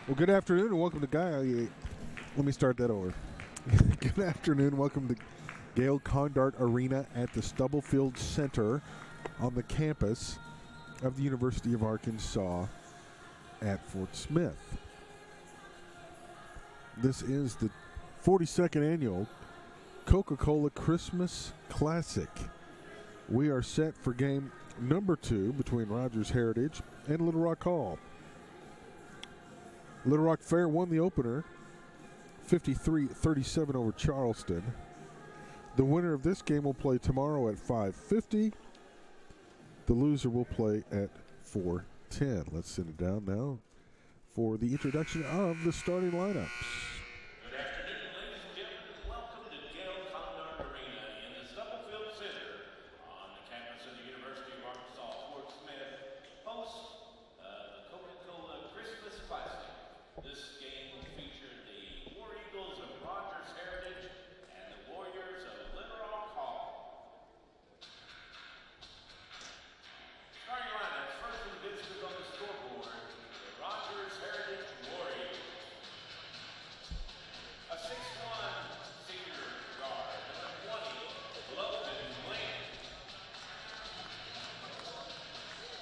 Well, good afternoon and welcome to Let me start that over. Good afternoon, welcome to Gail Condart Arena at the Stubblefield Center on the campus of the University of Arkansas at Fort Smith. This is the 42nd annual Coca-Cola Christmas Classic. We are set for game number 2 between Rogers Heritage and Little Rock Hall. Little Rock Fair won the opener 53-37 over Charleston. The winner of this game will play tomorrow at 5:50. The loser will play at 4:10. Let's sit it down now for the introduction of the starting lineups. Good afternoon, ladies and gentlemen. Welcome to Gail Condart Arena in the Stubblefield Center on the campus of the University of Arkansas. Fort Smith hosts the Coca-Cola Christmas Classic. This game will feature the War Eagles of Rogers Heritage and the Warriors of Little Rock Hall. Starting lineup, first from visitors on the scoreboard, the Rogers Heritage Warriors. A 6'1" senior guard, number 20, Logan Lane.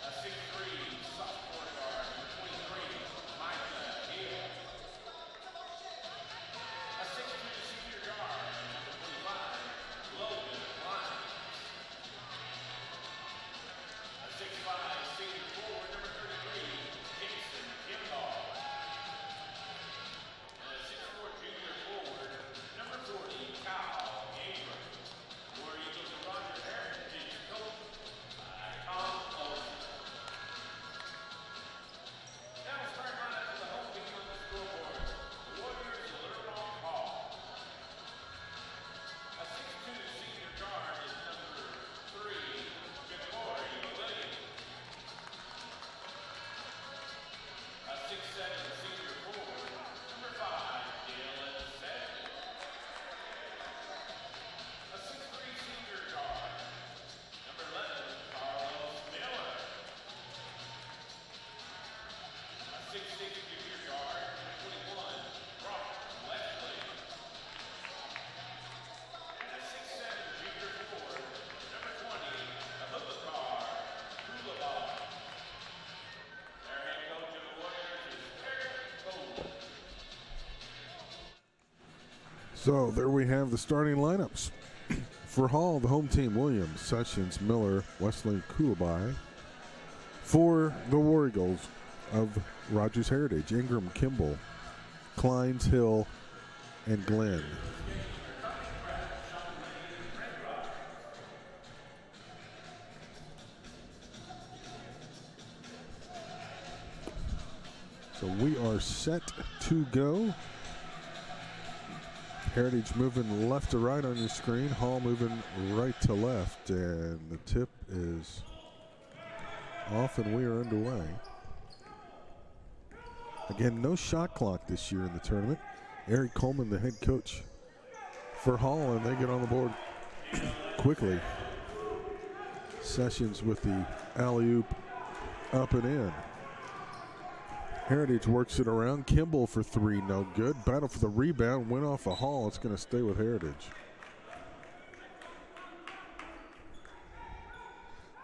A 6'3" sophomore guard, number 23, Micah Hill. A 6'2" senior guard, number 25, Logan Lyons. A 6'5" senior forward, number 33, Jason Kimball. And a 6'4" junior forward, number 40, Kyle Abrams. War Eagles of Rogers Heritage is coached by Tom Olsen. Now we'll start lineup for the home team on the scoreboard. The Warriors of Little Rock Hall. A 6'2" senior guard is number 3, Ja'Cory Williams. A 6'7" senior forward, number 5, Dylan Savage. A 6'3" senior guard, number 11, Carlos Miller. A 6'6" junior guard, number 21, Brock Leslie. And a 6'7" junior forward, number 20, Abubakar Kulabal. Their head coach of the Warriors is Eric Cole. So there we have the starting lineups. For Hall, the home team, Williams, Sessions, Miller, Wesley, Kulabai. For the War Eagles of Rogers Heritage, Ingram, Kimball, Kleins, Hill, and Glenn. So we are set to go. Heritage moving left to right on your screen. Hall moving right to left. And the tip is off and we are underway. Again, no shot clock this year in the tournament. Eric Coleman, the head coach for Hall, and they get on the board quickly. Sessions with the alley-oop up and in. Heritage works it around. Kimball for 3, no good. Battle for the rebound, went off a Hall. It's going to stay with Heritage.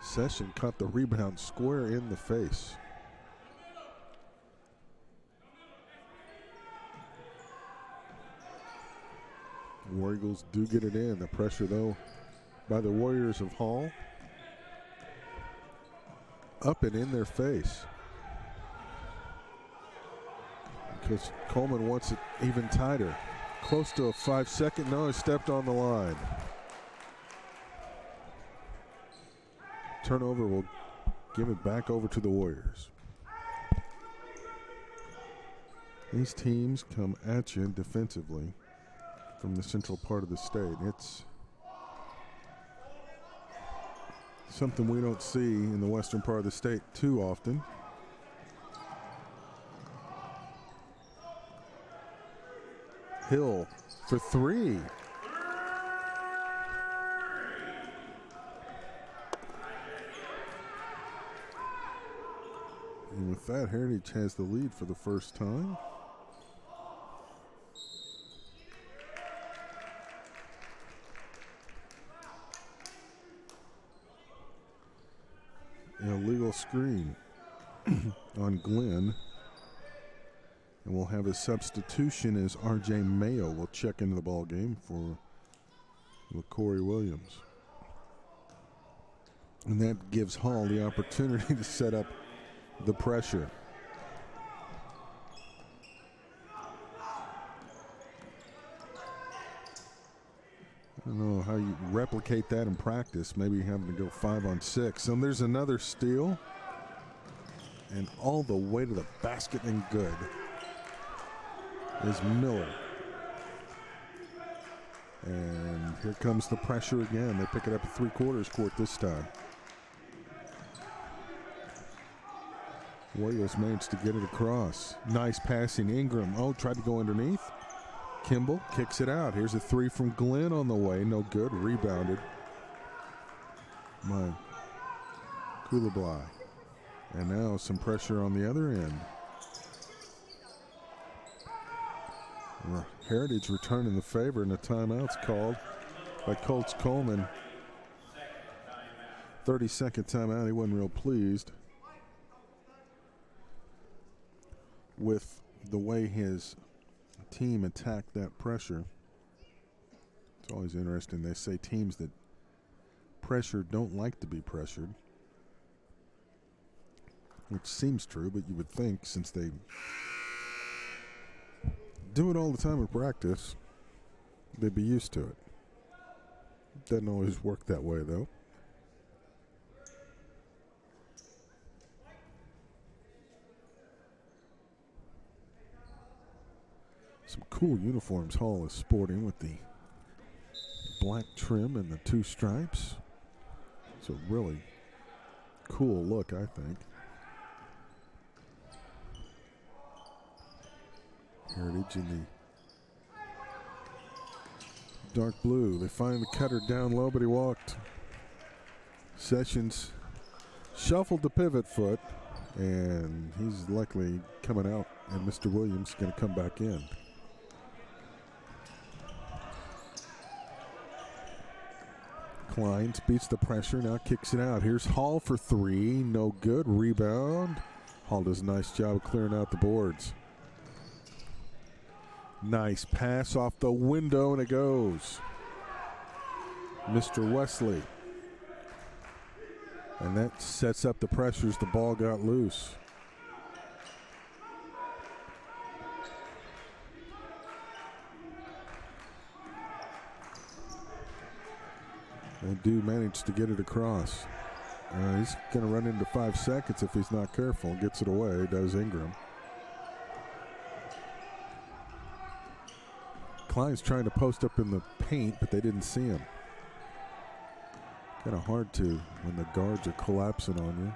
Session caught the rebound square in the face. War Eagles do get it in. The pressure, though, by the Warriors of Hall. Up and in their face. Because Coleman wants it even tighter. Close to a 5-second. No, he stepped on the line. Turnover will give it back over to the Warriors. These teams come at you defensively from the central part of the state. It's something we don't see in the western part of the state too often. Hill for 3. And with that, Heritage has the lead for the first time. little screen on Glenn. And we'll have a substitution as R.J. Mayo will check into the ball game for LaCorey Williams. And that gives Hall the opportunity to set up the pressure. I don't know how you replicate that in practice. Maybe having to go 5-on-6. And there's another steal. And all the way to the basket and good is Miller. And here comes the pressure again. They pick it up at three-quarters court this time. Warriors managed to get it across. Nice passing. Ingram. Oh, tried to go underneath. Kimball kicks it out. Here's a three from Glenn on the way. No good. Rebounded by Coulibaly. And now some pressure on the other end. Heritage returning the favor, and a timeout's called by Coach Coleman. 30-second timeout. He wasn't real pleased with the way his team attacked that pressure. It's always interesting. They say teams that pressure don't like to be pressured, which seems true, but you would think since they do it all the time in practice, they'd be used to it. Doesn't always work that way, though. Some cool uniforms Hall is sporting with the black trim and the two stripes. It's a really cool look, I think. Heritage in the dark blue. They find the cutter down low, but he walked. Sessions shuffled the pivot foot, and he's likely coming out, and Mr. Williams is going to come back in. Kleins beats the pressure, now kicks it out. Here's Hall for three, no good. Rebound. Hall does a nice job of clearing out the boards. Nice pass off the window, and it goes. Mr. Wesley. And that sets up the pressure as the ball got loose. They do manage to get it across. He's going to run into 5 seconds if he's not careful. Gets it away, does Ingram. Klein's trying to post up in the paint, but they didn't see him. Kind of hard to when the guards are collapsing on you.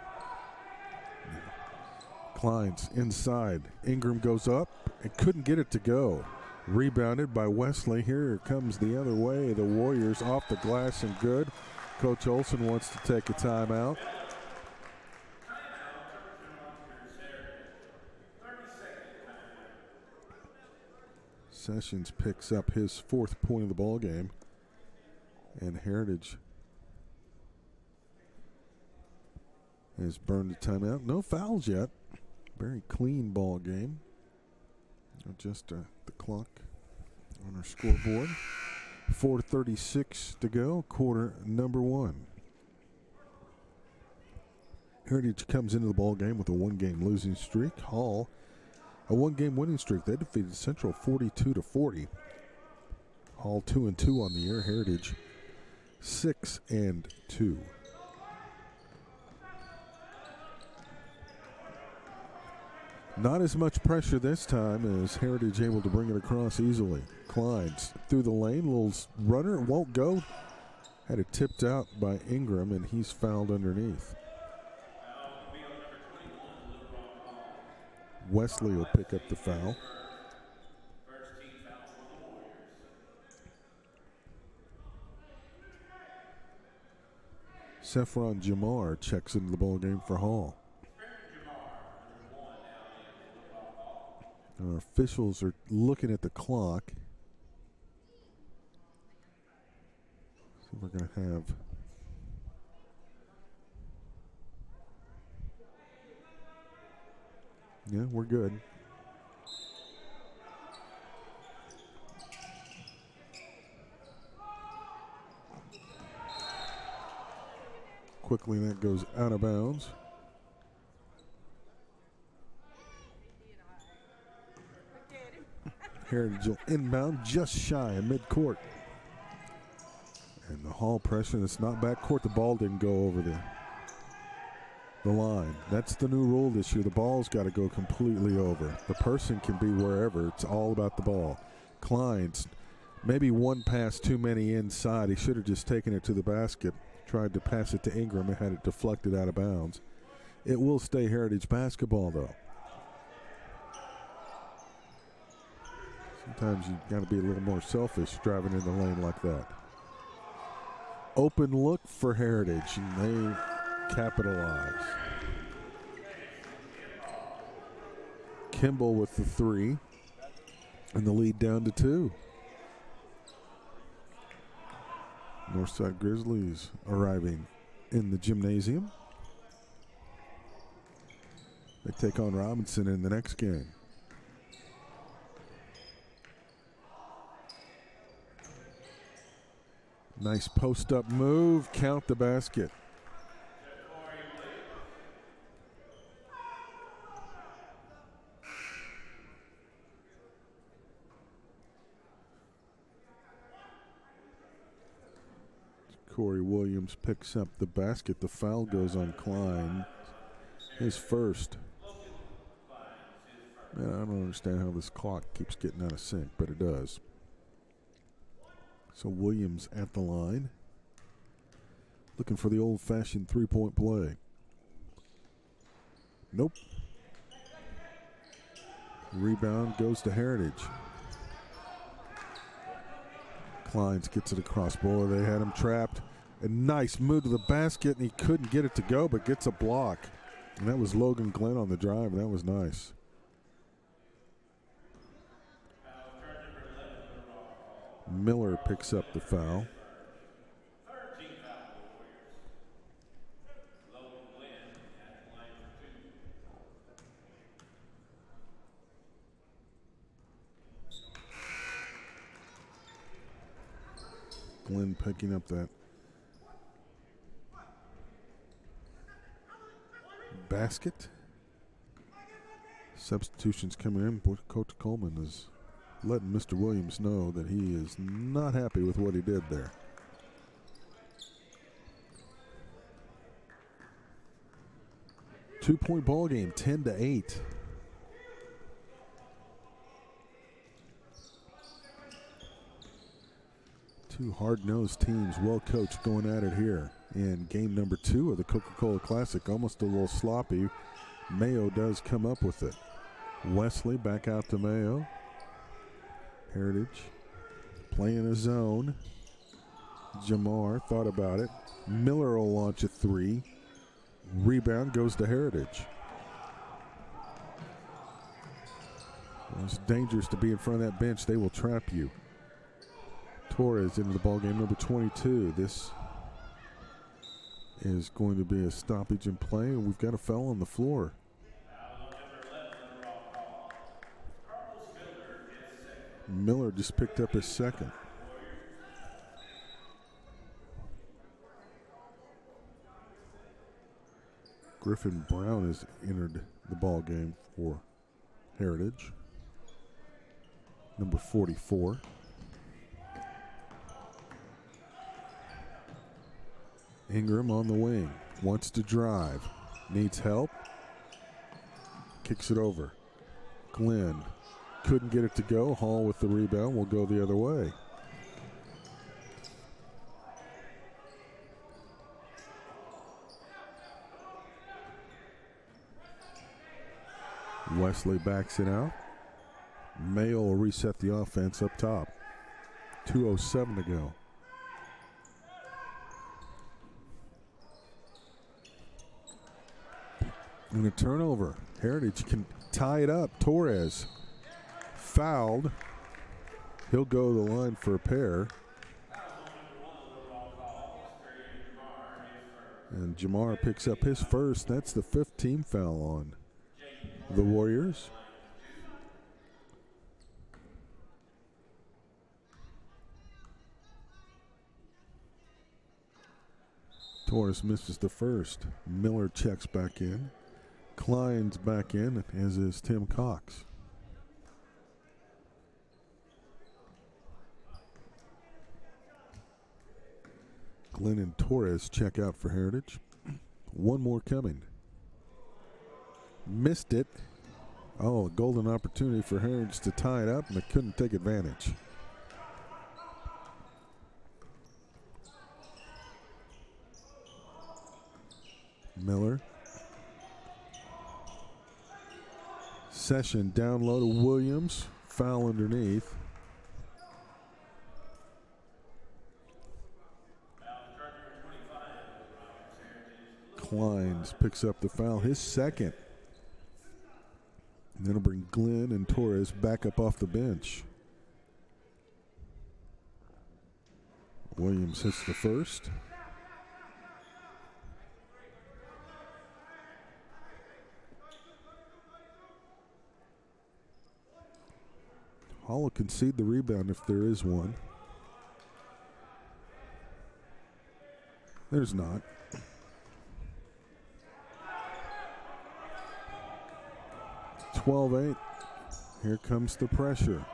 Klein's inside. Ingram goes up and couldn't get it to go. Rebounded by Wesley. Here it comes the other way. The Warriors off the glass and good. Coach Olson wants to take a timeout. Sessions picks up his 4th point of the ball game, and Heritage has burned the timeout. No fouls yet. Very clean ball game. Just the clock on our scoreboard. 4:36 to go, quarter number 1. Heritage comes into the ball game with a 1-game losing streak. Hall, a 1-game winning streak. They defeated Central 42-40. Hall 2-2 on the year. Heritage 6-2. Not as much pressure this time as Heritage able to bring it across easily. Kleins through the lane, little runner, won't go. Had it tipped out by Ingram, and he's fouled underneath. Wesley will pick up the foul. Sefron Jamar checks into the ball game for Hall. Our officials are looking at the clock. So we're going to have Yeah, we're good. Quickly, that goes out of bounds. Heritage will inbound just shy of midcourt. And the Hall pressure, it's not backcourt. The ball didn't go over the line. That's the new rule this year. The ball's got to go completely over. The person can be wherever. It's all about the ball. Klein's maybe one pass too many inside. He should have just taken it to the basket, tried to pass it to Ingram and had it deflected out of bounds. It will stay Heritage basketball, though. Sometimes you got to be a little more selfish driving in the lane like that. Open look for Heritage, and they capitalize. Kimball with the three, and the lead down to 2. Northside Grizzlies arriving in the gymnasium. They take on Robinson in the next game. Nice post-up move. Count the basket. Corey Williams picks up the basket. The foul goes on Klein. His first. Man, I don't understand how this clock keeps getting out of sync, but it does. So Williams at the line, looking for the old-fashioned three-point play. Nope. Rebound goes to Heritage. Kleins gets it across. Boy, they had him trapped. A nice move to the basket, and he couldn't get it to go, but gets a block. And that was Logan Glenn on the drive, and that was nice. Miller picks up the foul. Glenn picking up that basket. Substitutions coming in. Coach Coleman is letting Mr. Williams know that he is not happy with what he did there. Two-point ball game, 10-8. Two hard-nosed teams, well-coached, going at it here in game number 2 of the Coca-Cola Classic. Almost a little sloppy. Mayo does come up with it. Wesley back out to Mayo. Heritage playing a zone. Jamar thought about it. Miller will launch a 3. Rebound goes to Heritage. Well, it's dangerous to be in front of that bench. They will trap you. Torres into the ball game, number 22. This is going to be a stoppage in play, and we've got a foul on the floor. Miller just picked up his second. Griffin Brown has entered the ball game for Heritage, number 44. Ingram on the wing, wants to drive, needs help, kicks it over. Glenn couldn't get it to go. Hall with the rebound, will go the other way. Wesley backs it out. Mayo will reset the offense up top. 2:07 to go. And a turnover. Heritage can tie it up. Torres fouled. He'll go to the line for a pair. And Jamar picks up his first. That's the 5th team foul on the Warriors. Torres misses the first. Miller checks back in. Klein's back in, as is Tim Cox. Glenn and Torres check out for Heritage. One more coming. Missed it. Oh, a golden opportunity for Heritage to tie it up, and they couldn't take advantage. Miller. Session down low to Williams. Foul underneath. Kleins picks up the foul, his second. And then it'll bring Glenn and Torres back up off the bench. Williams hits the first. Hall will concede the rebound if there is one. There's not. (12-8). Here comes the pressure.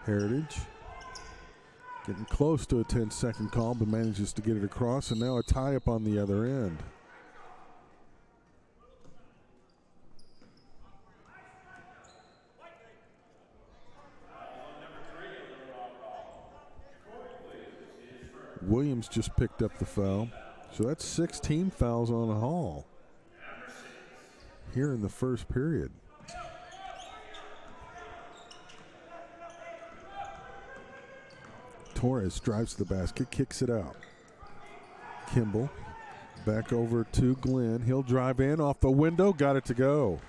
Heritage getting close to a 10-second call, but manages to get it across, and now a tie-up on the other end. Williams just picked up the foul. So that's 16 fouls on Hall here in the first period. Torres drives to the basket, kicks it out. Kimball back over to Glenn. He'll drive in off the window, got it to go.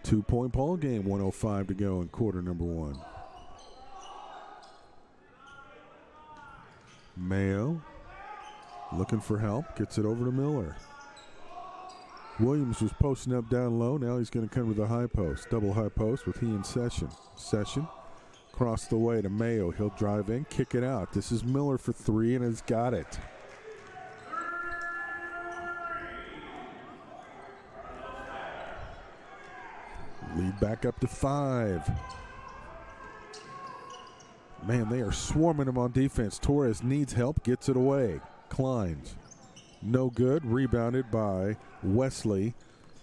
Two-point ball game, 1:05 to go in quarter number one. Mayo looking for help, gets it over to Miller. Williams was posting up down low. Now he's going to come to the high post. Double high post with he and Session. Session across the way to Mayo. He'll drive in, kick it out. This is Miller for three, and has got it. Lead back up to 5. Man, they are swarming him on defense. Torres needs help, gets it away. Kleins, no good. Rebounded by Wesley,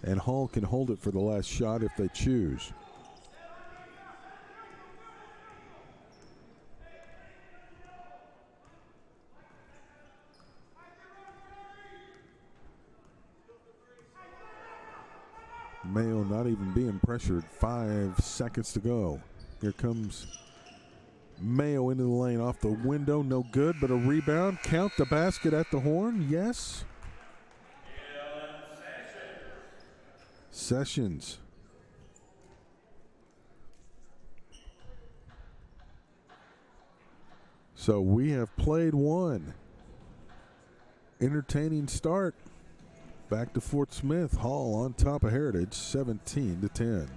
and Hall can hold it for the last shot if they choose. Mayo not even being pressured. 5 seconds to go. Here comes Mayo into the lane off the window. No good, but a rebound. Count the basket at the horn. Yes. Sessions. So we have played one. Entertaining start. Back to Fort Smith. Hall on top of Heritage, 17-10.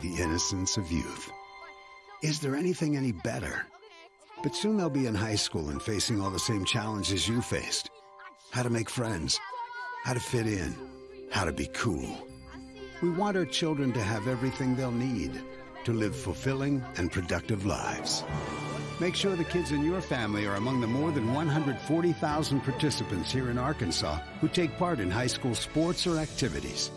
The innocence of youth. Is there anything any better? But soon they'll be in high school and facing all the same challenges you faced. How to make friends, how to fit in, how to be cool. We want our children to have everything they'll need to live fulfilling and productive lives. Make sure the kids in your family are among the more than 140,000 participants here in Arkansas who take part in high school sports or activities.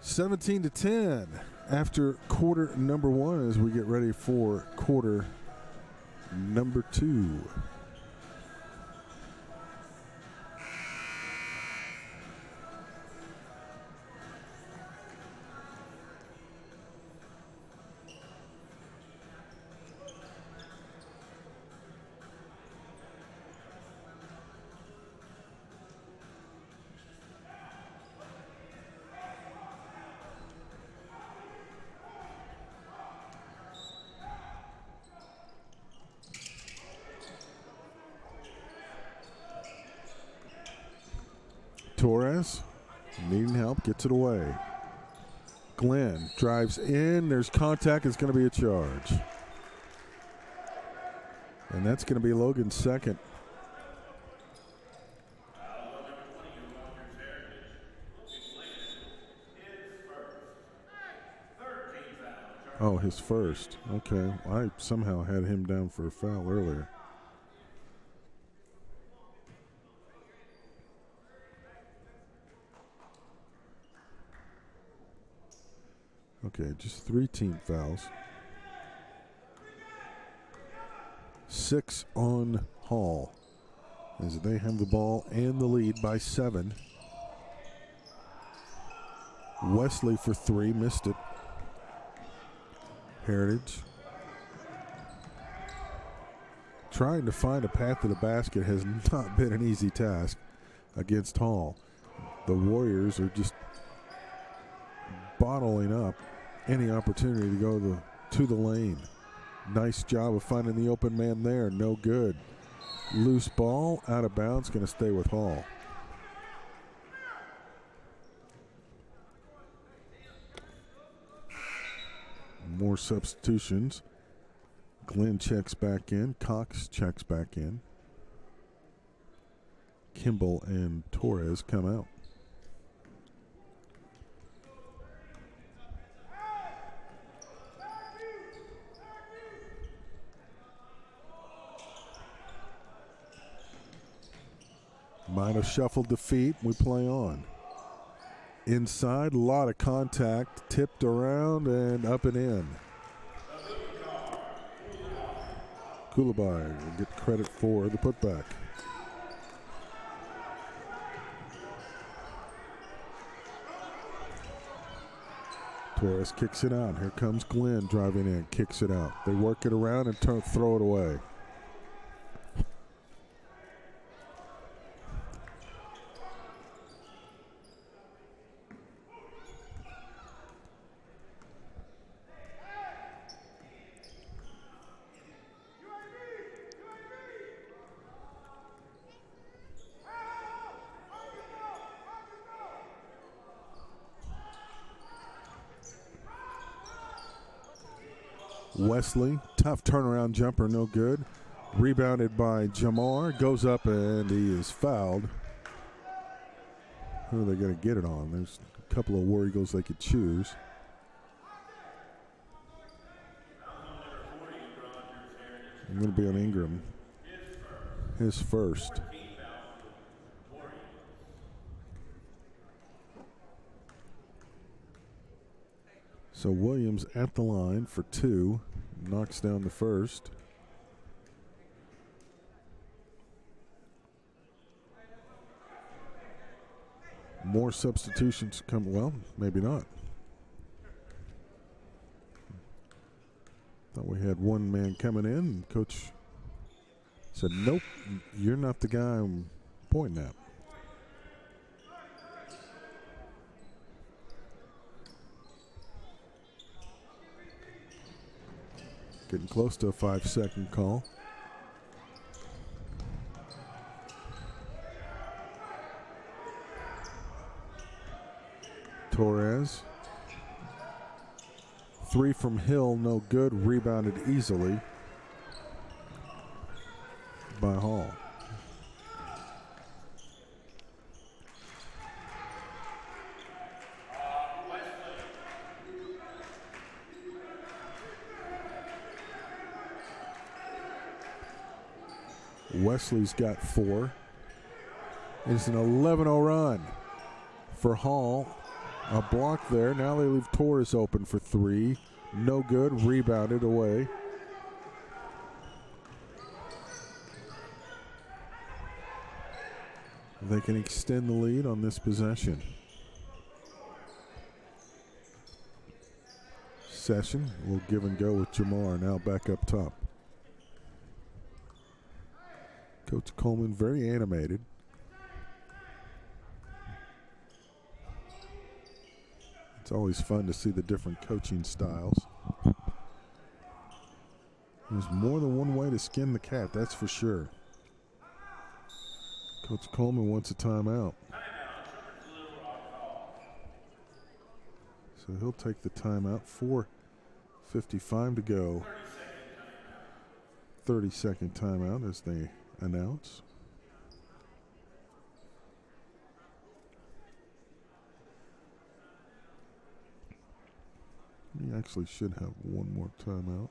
(17-10) after quarter number one as we get ready for quarter number two. Torres, needing help, gets it away. Glenn drives in. There's contact. It's going to be a charge. And that's going to be Logan's second. Oh, his first. Okay. I somehow had him down for a foul earlier. Okay, just 3 team fouls. 6 on Hall as they have the ball and the lead by 7. Wesley for 3, missed it. Heritage trying to find a path to the basket has not been an easy task against Hall. The Warriors are just bottling up any opportunity to go to the lane. Nice job of finding the open man there. No good. Loose ball, out of bounds, going to stay with Hall. More substitutions. Glenn checks back in. Cox checks back in. Kimball and Torres come out. Might have shuffled the feet. We play on. Inside, a lot of contact, tipped around and up and in. Kulabai will get credit for the putback. Torres kicks it out. Here comes Glenn driving in, kicks it out. They work it around and throw it away. Wesley, tough turnaround jumper, no good. Rebounded by Jamar, goes up and he is fouled. Who are they going to get it on? There's a couple of War Eagles they could choose. I'm going to be on Ingram. His first. So Williams at the line for 2, knocks down the first. More substitutions come, well, maybe not. Thought we had one man coming in. Coach said, nope, you're not the guy I'm pointing at. Getting close to a 5-second call. Torres. 3 from Hill, no good. Rebounded easily by Hall. Wesley's got 4. It's an 11-0 run for Hall. A block there. Now they leave Torres open for 3. No good. Rebounded away. They can extend the lead on this possession. Session will give and go with Jamar now back up top. Coach Coleman very animated. It's always fun to see the different coaching styles. There's more than one way to skin the cat, that's for sure. Coach Coleman wants a timeout. So he'll take the timeout. 4:55 to go. 30-second timeout as they announce. He actually should have one more timeout.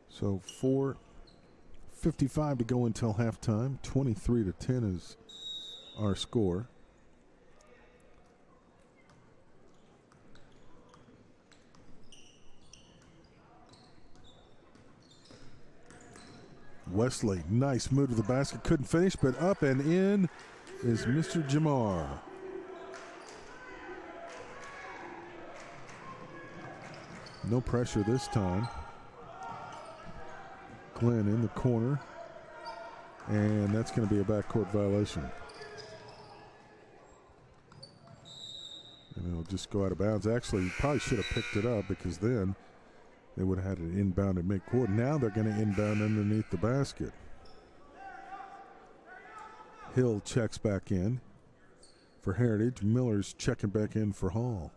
So 4:55 to go until halftime. 23-10 is our score. Wesley, nice move to the basket. Couldn't finish, but up and in is Mr. Jamar. No pressure this time. Glenn in the corner, and that's going to be a backcourt violation. And it'll just go out of bounds. Actually, he probably should have picked it up because then they would have had it inbound at midcourt. Now they're going to inbound underneath the basket. Hill checks back in for Heritage. Miller's checking back in for Hall.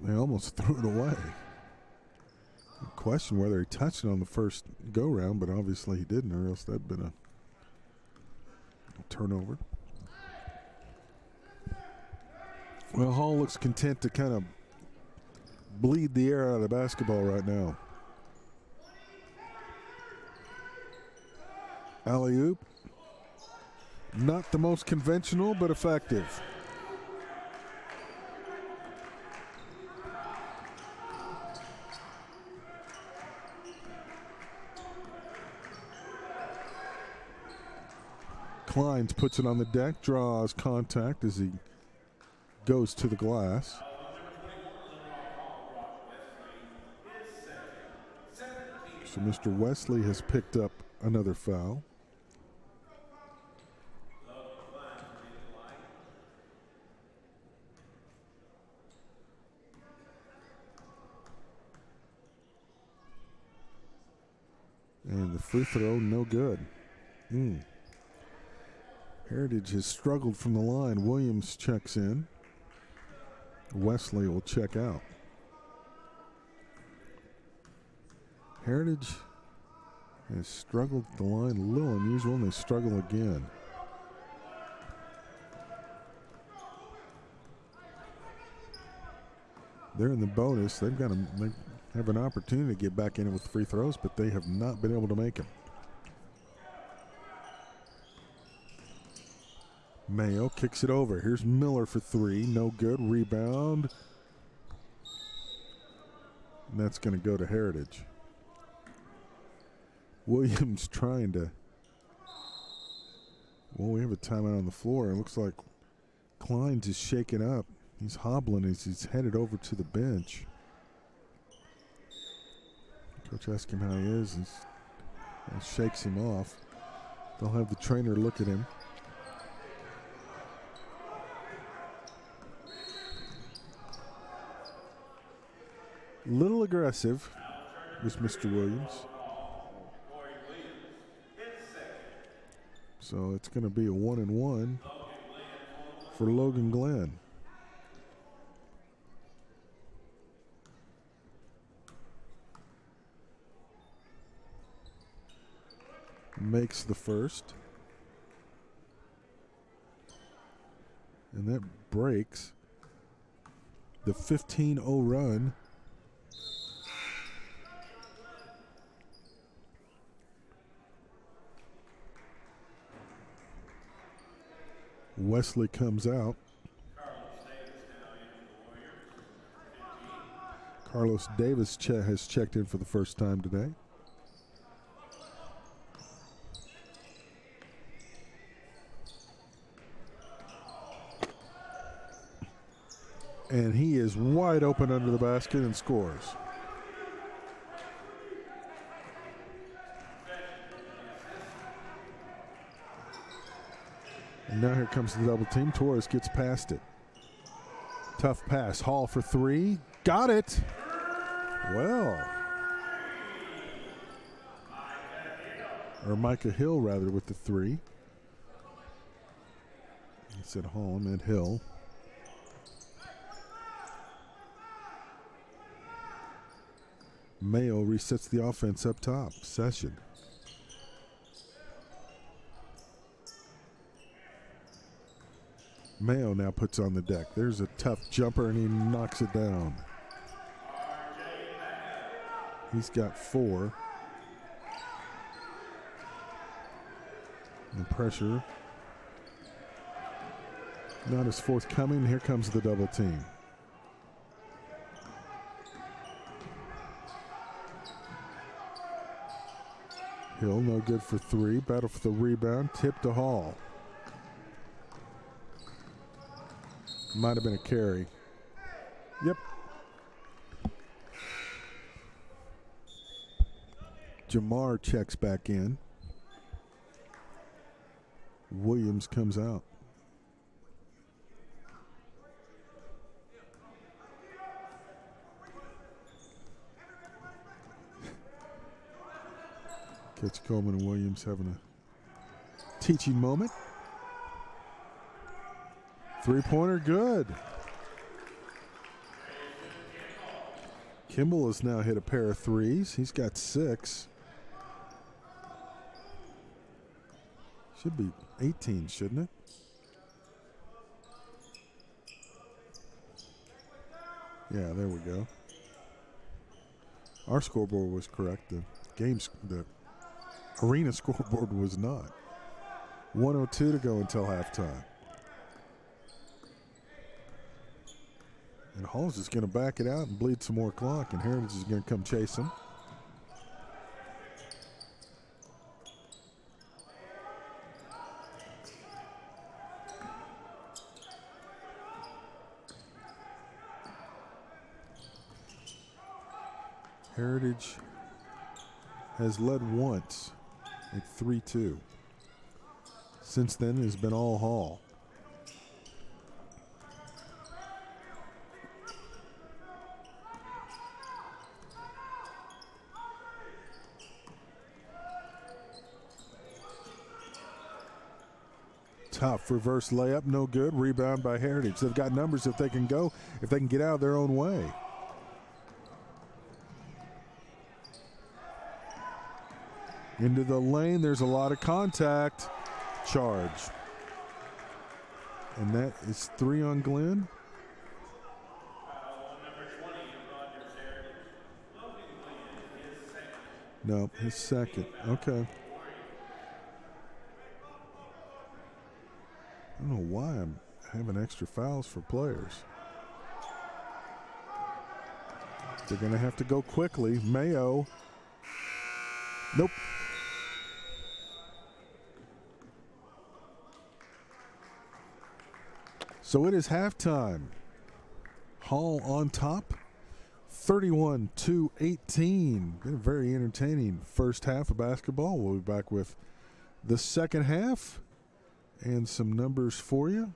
They almost threw it away. Question whether he touched it on the first go-round, but obviously he didn't, or else that'd been a turnover. Well, Hall looks content to kind of bleed the air out of the basketball right now. Alley-oop. Not the most conventional, but effective. Kleins puts it on the deck, draws contact as he goes to the glass. So Mr. Wesley has picked up another foul. And the free throw, no good. Heritage has struggled from the line. Williams checks in. Wesley will check out. Heritage has struggled at the line. A little unusual, and they struggle again. They're in the bonus. They've got to have an opportunity to get back in it with free throws, but they have not been able to make them. Mayo kicks it over. Here's Miller for three. No good. Rebound. And that's going to go to Heritage. Williams trying to. Well, we have a timeout on the floor. It looks like Kleins is shaken up. He's hobbling as he's headed over to the bench. Coach asks him how he is and shakes him off. They'll have the trainer look at him. Little aggressive was Mr. Williams. So it's going to be a 1-and-1 for Logan Glenn. Makes the first. And that breaks the 15-0 run. Wesley comes out. Carlos Davis has checked in for the first time today. And he is wide open under the basket and scores. And now here comes the double team. Torres gets past it. Tough pass. Hall for three. Got it. Well. Or Micah Hill, rather, with the three. He said Hall, meant Hill. Mayo resets the offense up top. Session. Mayo now puts on the deck. There's a tough jumper, and he knocks it down. He's got 4. The pressure not as forthcoming. Here comes the double team. Hill no good for 3. Battle for the rebound. Tip to Hall. Might have been a carry. Yep. Jamar checks back in. Williams comes out. Coach Coleman and Williams having a teaching moment. Three-pointer good. Kimball has now hit a pair of threes. He's got 6. Should be 18, shouldn't it? Yeah, there we go. Our scoreboard was correct. The arena scoreboard was not. 1:02 to go until halftime. And Hall's just going to back it out and bleed some more clock, and Heritage is going to come chase him. Heritage has led once at 3-2. Since then, it has been all Hall. Tough reverse layup, no good. Rebound by Heritage. They've got numbers if they can go, if they can get out of their own way. Into the lane, there's a lot of contact. Charge. And that is 3 on Glenn. No, his second. Okay. I don't know why I'm having extra fouls for players. They're going to have to go quickly. Mayo. Nope. So it is halftime. Hall on top, 31-18. Been a very entertaining first half of basketball. We'll be back with the second half and some numbers for you.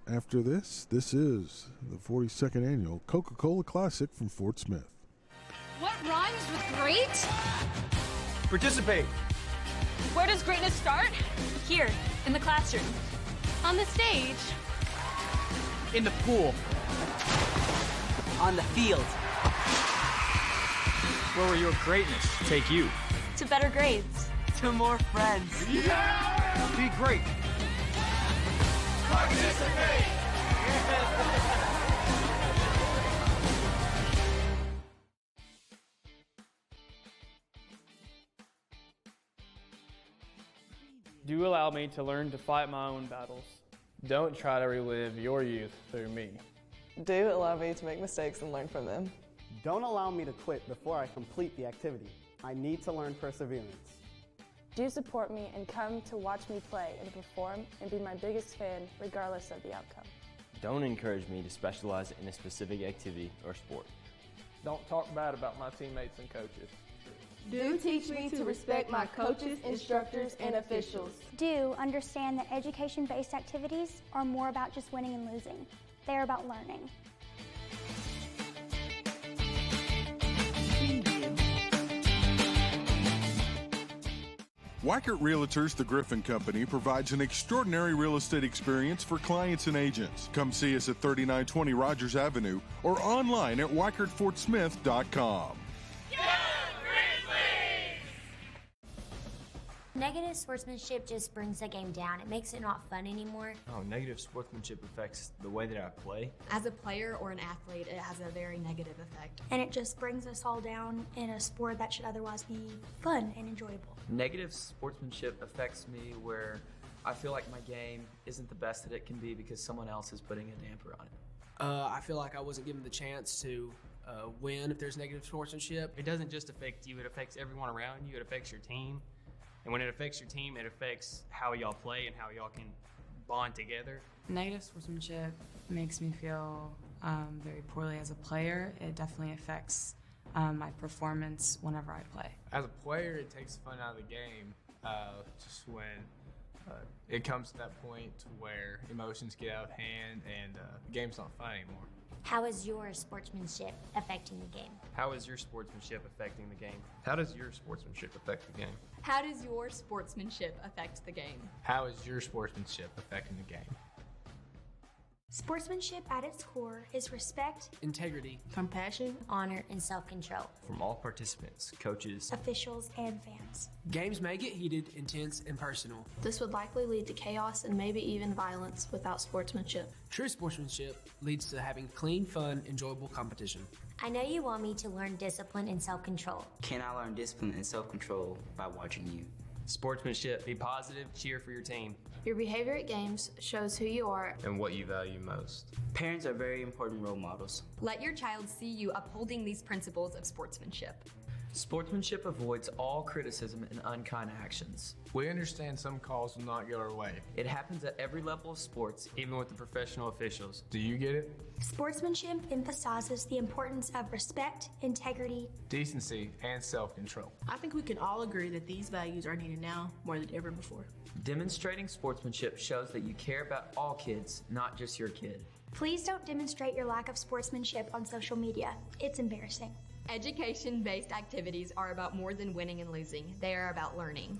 After this, this is the 42nd annual Coca-Cola Classic from Fort Smith. What rhymes with great? Participate. Where does greatness start? Here, in the classroom. On the stage. In the pool. On the field. Where will your greatness take you? To better grades. To more friends. Yeah! Be great. Participate! Do allow me to learn to fight my own battles. Don't try to relive your youth through me. Do allow me to make mistakes and learn from them. Don't allow me to quit before I complete the activity. I need to learn perseverance. Do support me and come to watch me play and perform and be my biggest fan regardless of the outcome. Don't encourage me to specialize in a specific activity or sport. Don't talk bad about my teammates and coaches. Do teach me to respect my coaches, instructors, and officials. Do understand that education-based activities are more about just winning and losing. They're about learning. Weichert Realtors, the Griffin Company, provides an extraordinary real estate experience for clients and agents. Come see us at 3920 Rogers Avenue or online at WeichertFortSmith.com. Negative sportsmanship just brings the game down. It makes it not fun anymore. Oh, negative sportsmanship affects the way that I play. As a player or an athlete, it has a very negative effect. And it just brings us all down in a sport that should otherwise be fun and enjoyable. Negative sportsmanship affects me where I feel like my game isn't the best that it can be because someone else is putting a damper on it. I feel like I wasn't given the chance to win if there's negative sportsmanship. It doesn't just affect you, it affects everyone around you, it affects your team. And when it affects your team, it affects how y'all play and how y'all can bond together. Negative sportsmanship makes me feel very poorly as a player. It definitely affects my performance whenever I play. As a player, it takes fun out of the game just when it comes to that point where emotions get out of hand and the game's not fun anymore. How is your sportsmanship affecting the game? How is your sportsmanship affecting the game? How does your sportsmanship affect the game? How does your sportsmanship affect the game? How is your sportsmanship affecting the game? Sportsmanship at its core is respect, integrity, compassion, honor, and self-control. From all participants, coaches, officials, and fans. Games may get heated, intense, and personal. This would likely lead to chaos and maybe even violence without sportsmanship. True sportsmanship leads to having clean, fun, enjoyable competition. I know you want me to learn discipline and self-control. Can I learn discipline and self-control by watching you? Sportsmanship, be positive, cheer for your team. Your behavior at games shows who you are and what you value most. Parents are very important role models. Let your child see you upholding these principles of sportsmanship. Sportsmanship avoids all criticism and unkind actions. We understand some calls will not go our way. It happens at every level of sports, even with the professional officials. Do you get it? Sportsmanship emphasizes the importance of respect, integrity, decency, and self-control. I think we can all agree that these values are needed now more than ever before. Demonstrating sportsmanship shows that you care about all kids, not just your kid. Please don't demonstrate your lack of sportsmanship on social media. It's embarrassing. Education-based activities are about more than winning and losing. They are about learning.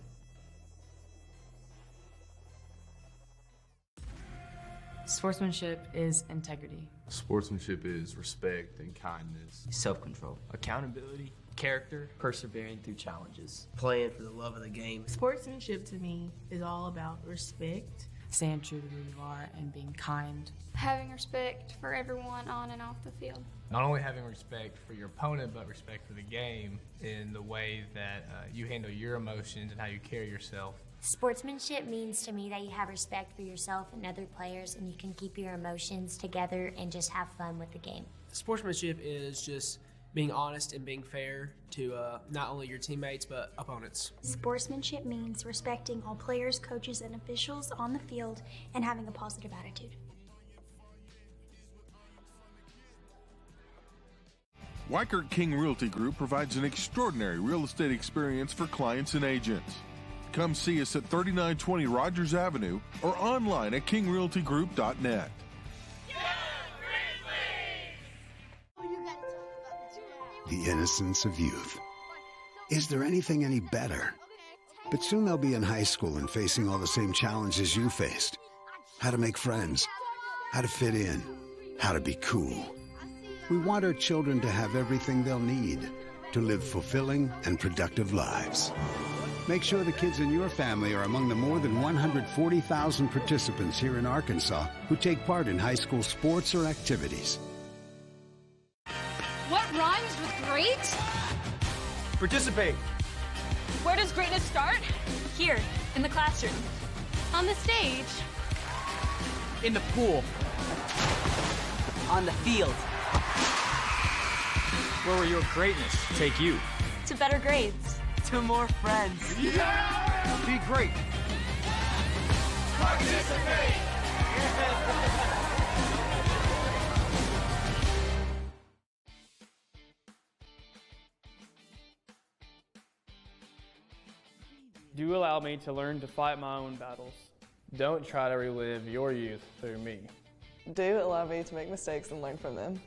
Sportsmanship is integrity. Sportsmanship is respect and kindness. Self-control. Accountability. Character. Persevering through challenges. Playing for the love of the game. Sportsmanship to me is all about respect. Staying true to who you are and being kind. Having respect for everyone on and off the field. Not only having respect for your opponent, but respect for the game in the way that you handle your emotions and how you carry yourself. Sportsmanship means to me that you have respect for yourself and other players and you can keep your emotions together and just have fun with the game. Sportsmanship is just being honest and being fair to not only your teammates but opponents. Sportsmanship means respecting all players, coaches, and officials on the field and having a positive attitude. Weichert King Realty Group provides an extraordinary real estate experience for clients and agents. Come see us at 3920 Rogers Avenue or online at kingrealtygroup.net. The innocence of youth. Is there anything any better? But soon they'll be in high school and facing all the same challenges you faced. How to make friends, how to fit in, how to be cool. We want our children to have everything they'll need to live fulfilling and productive lives. Make sure the kids in your family are among the more than 140,000 participants here in Arkansas who take part in high school sports or activities. What rhymes with great? Participate. Where does greatness start? Here, in the classroom. On the stage. In the pool. On the field. Where will your greatness take you? To better grades. To more friends. Yeah! Be great. Participate! Do allow me to learn to fight my own battles. Don't try to relive your youth through me. Do allow me to make mistakes and learn from them.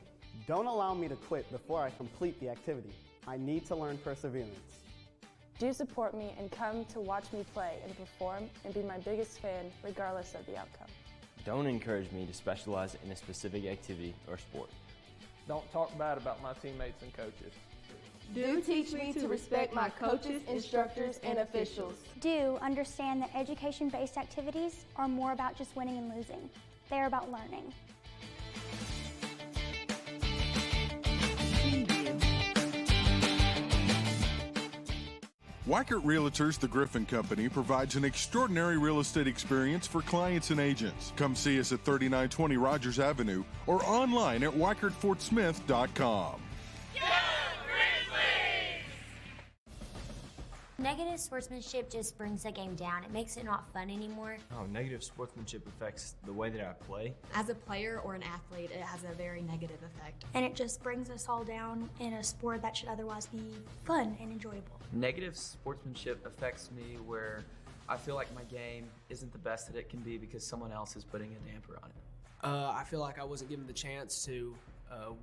Don't allow me to quit before I complete the activity. I need to learn perseverance. Do support me and come to watch me play and perform and be my biggest fan regardless of the outcome. Don't encourage me to specialize in a specific activity or sport. Don't talk bad about my teammates and coaches. Do teach me to respect my coaches, instructors, and officials. Do understand that education-based activities are more about just winning and losing. They're about learning. Weichert Realtors, the Griffin Company, provides an extraordinary real estate experience for clients and agents. Come see us at 3920 Rogers Avenue or online at WeichertFortSmith.com. Negative sportsmanship just brings the game down. It makes it not fun anymore. Oh, negative sportsmanship affects the way that I play. As a player or an athlete, it has a very negative effect. And it just brings us all down in a sport that should otherwise be fun and enjoyable. Negative sportsmanship affects me where I feel like my game isn't the best that it can be because someone else is putting a damper on it. I feel like I wasn't given the chance to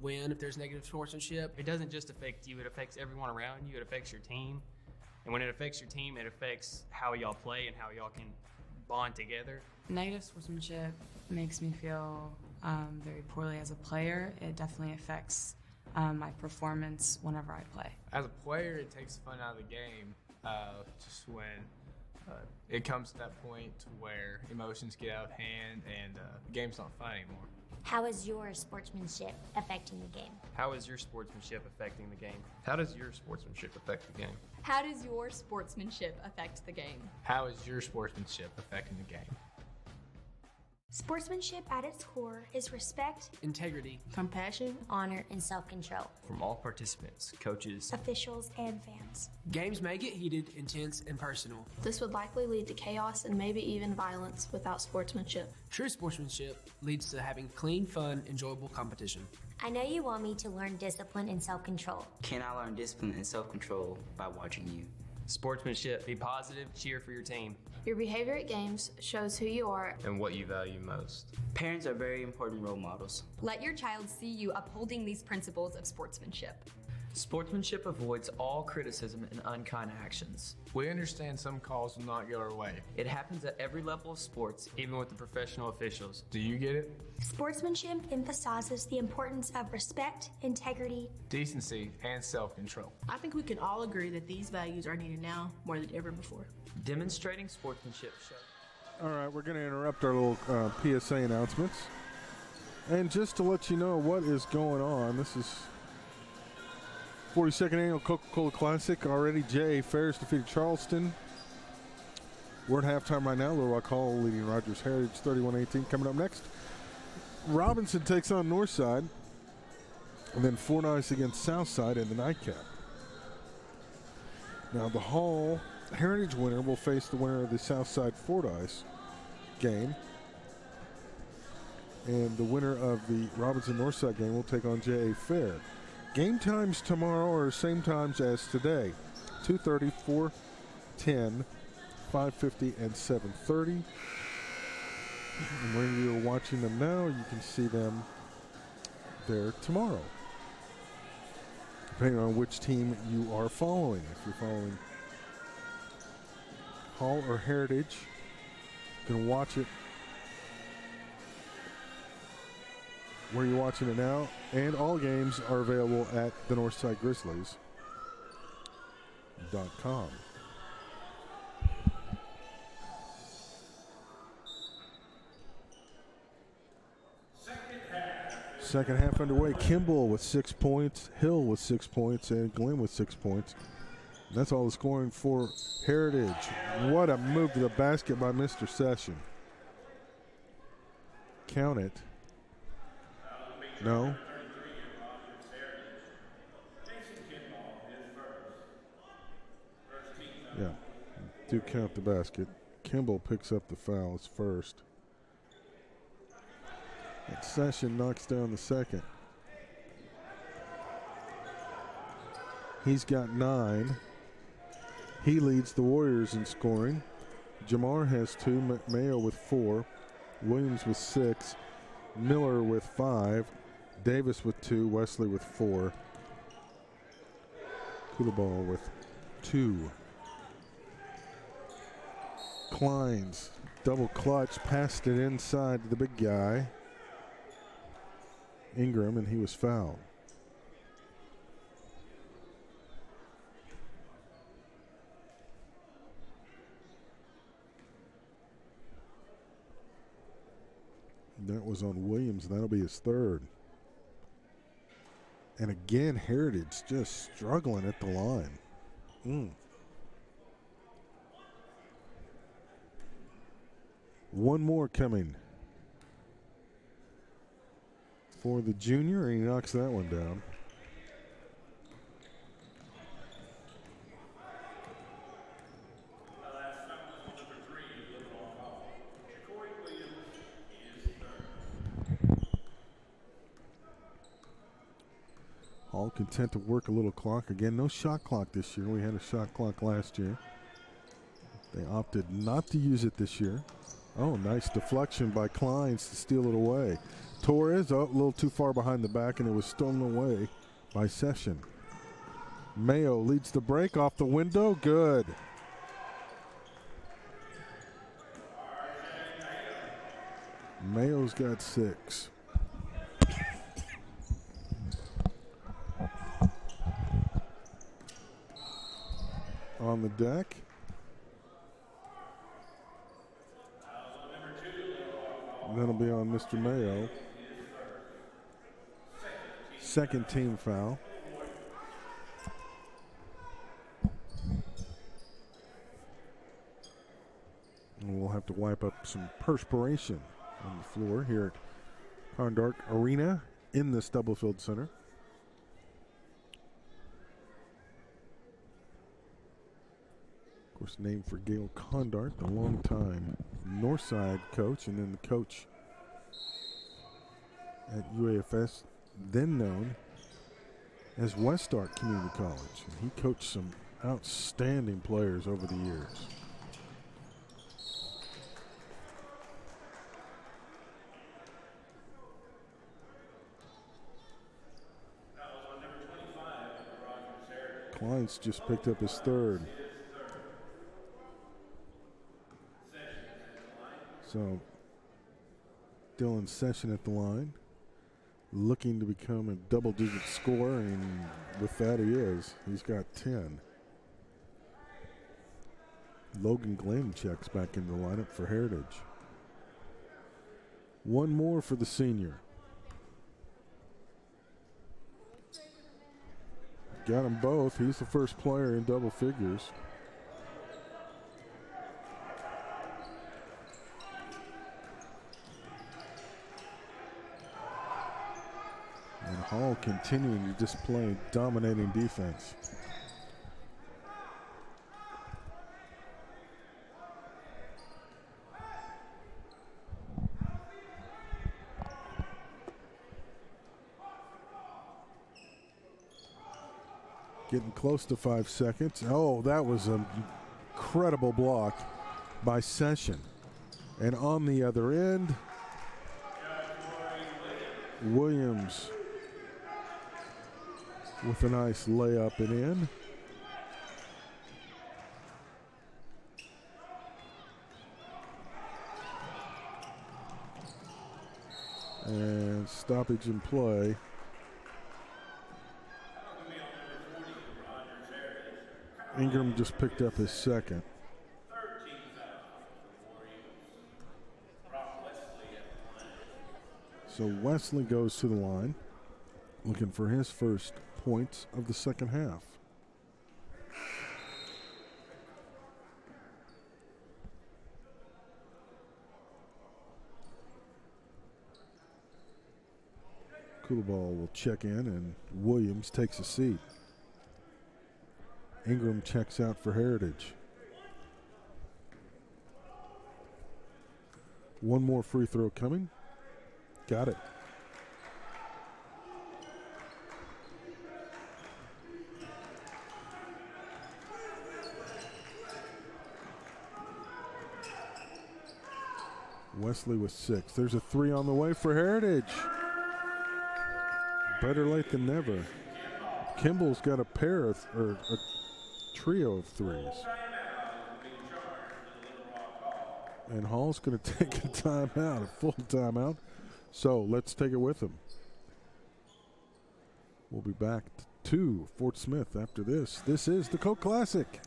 win if there's negative sportsmanship. It doesn't just affect you, it affects everyone around you, it affects your team. And when it affects your team, it affects how y'all play and how y'all can bond together. Negative sportsmanship makes me feel very poorly as a player. It definitely affects my performance whenever I play. As a player, it takes fun out of the game just when it comes to that point where emotions get out of hand and the game's not fun anymore. How is your sportsmanship affecting the game? How is your sportsmanship affecting the game? How does your sportsmanship affect the game? How does your sportsmanship affect the game? How is your sportsmanship affecting the game? Sportsmanship at its core is respect, integrity, compassion, honor, and self-control. From all participants, coaches, officials, and fans. Games may get heated, intense, and personal. This would likely lead to chaos and maybe even violence without sportsmanship. True sportsmanship leads to having clean, fun, enjoyable competition. I know you want me to learn discipline and self-control. Can I learn discipline and self-control by watching you? Sportsmanship, be positive, cheer for your team. Your behavior at games shows who you are and what you value most. Parents are very important role models. Let your child see you upholding these principles of sportsmanship. Sportsmanship avoids all criticism and unkind actions. We understand some calls will not go our way. It happens at every level of sports, even with the professional officials. Do you get it? Sportsmanship emphasizes the importance of respect, integrity, decency, and self-control. I think we can all agree that these values are needed now more than ever before. Demonstrating sportsmanship shows. All right, we're going to interrupt our little PSA announcements. And just to let you know what is going on, this is 42nd Annual Coca-Cola Classic. Already J.A. Ferris defeated Charleston. We're at halftime right now. Little Rock Hall leading Rogers Heritage 31-18. Coming up next, Robinson takes on Northside. And then Fordyce against Southside in the nightcap. Now the Hall Heritage winner will face the winner of the Southside Fordyce game. And the winner of the Robinson Northside game will take on J.A. Fair. Game times tomorrow are the same times as today. 2:30, 4:10, 5:50, and 7:30. And when you're watching them now, you can see them there tomorrow. Depending on which team you are following. If you're following Hall or Heritage, you can watch it where you're watching it now, and all games are available at the Northside Grizzlies.com. Second half underway. Kimball with 6 points, Hill with 6 points, and Glenn with 6 points. And that's all the scoring for Heritage. What a move to the basket by Mr. Session. Count it. No. Yeah, do count the basket. Kimball picks up the fouls first. And Session knocks down the second. He's got 9. He leads the Warriors in scoring. Jamar has 2, Mayo with 4, Williams with 6, Miller with 5, Davis with 2, Wesley with 4, Kulabal with 2. Kleins, double clutch, passed it inside to the big guy, Ingram, and he was fouled. That was on Williams, and that'll be his 3rd. And again, Heritage just struggling at the line. One more coming for the junior, and he knocks that one down. All content to work a little clock. Again, no shot clock this year. We had a shot clock last year. They opted not to use it this year. Oh, nice deflection by Kleins to steal it away. Torres, a little too far behind the back, and it was stolen away by Session. Mayo leads the break off the window. Good. Mayo's got 6. On the deck. And that'll be on Mr. Mayo. 2nd team foul. And we'll have to wipe up some perspiration on the floor here at Condark Arena in the Stubblefield Center. Of course, named for Gail Condart, the longtime Northside coach, and then the coach at UAFS, then known as Westark Community College. And he coached some outstanding players over the years. Kleins just picked up his 3rd. So Dylan Session at the line, looking to become a double-digit scorer, and with that he is. He's got 10. Logan Glenn checks back into the lineup for Heritage. One more for the senior. Got them both. He's the first player in double figures. And Hall continuing to display dominating defense. Getting close to 5 seconds. Oh, that was an incredible block by Session. And on the other end, Williams with a nice layup and in. And stoppage in play. Ingram just picked up his 2nd. So Wesley goes to the line, looking for his first points of the second half. Kulabal will check in, and Williams takes a seat. Ingram checks out for Heritage. One more free throw coming. Got it. Wesley with 6. There's a 3 on the way for Heritage. Better late than never. Kimball's got a trio of 3s. And Hall's going to take a timeout, a full timeout. So let's take it with him. We'll be back to Fort Smith after this. This is the Coke Classic.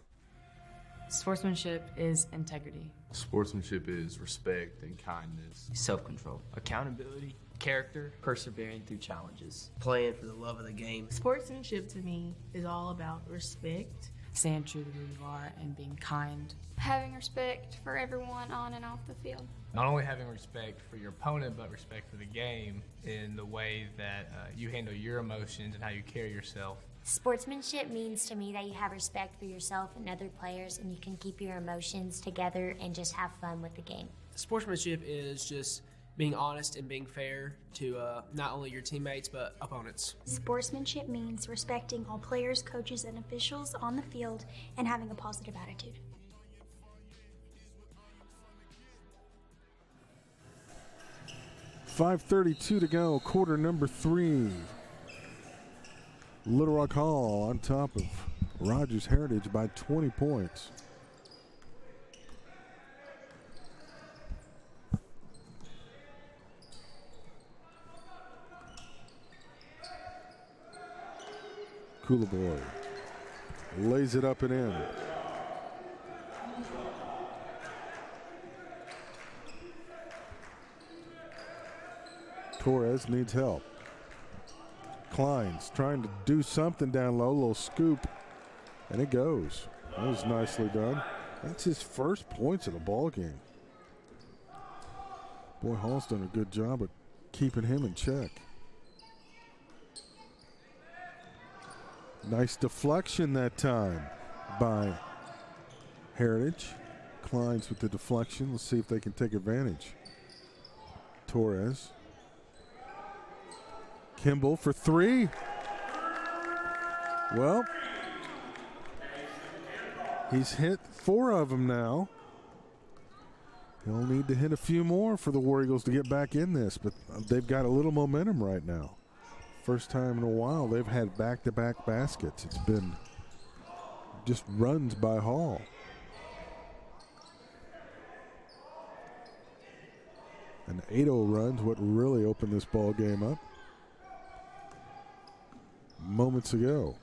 Sportsmanship is integrity. Sportsmanship is respect and kindness. Self-control. Accountability, character, persevering through challenges. Playing for the love of the game. Sportsmanship to me is all about respect. Staying true to who you are and being kind. Having respect for everyone on and off the field. Not only having respect for your opponent, but respect for the game in the way that you handle your emotions and how you carry yourself. Sportsmanship means to me that you have respect for yourself and other players, and you can keep your emotions together and just have fun with the game. Sportsmanship is just being honest and being fair to not only your teammates but opponents. Sportsmanship means respecting all players, coaches, and officials on the field and having a positive attitude. .532 to go, quarter number 3. Little Rock Hall on top of Rogers Heritage by 20 points. Coulibaly lays it up and in. Torres needs help. Klein's trying to do something down low, a little scoop, and it goes. That was nicely done. That's his first points of the ball game. Boy, Hall's done a good job of keeping him in check. Nice deflection that time by Heritage. Klein's with the deflection. Let's see if they can take advantage. Torres. Kimball for 3. Well, he's hit 4 of them now. He'll need to hit a few more for the War Eagles to get back in this, but they've got a little momentum right now. First time in a while they've had back-to-back baskets. It's been just runs by Hall. An 8-0 run's what really opened this ball game up moments ago.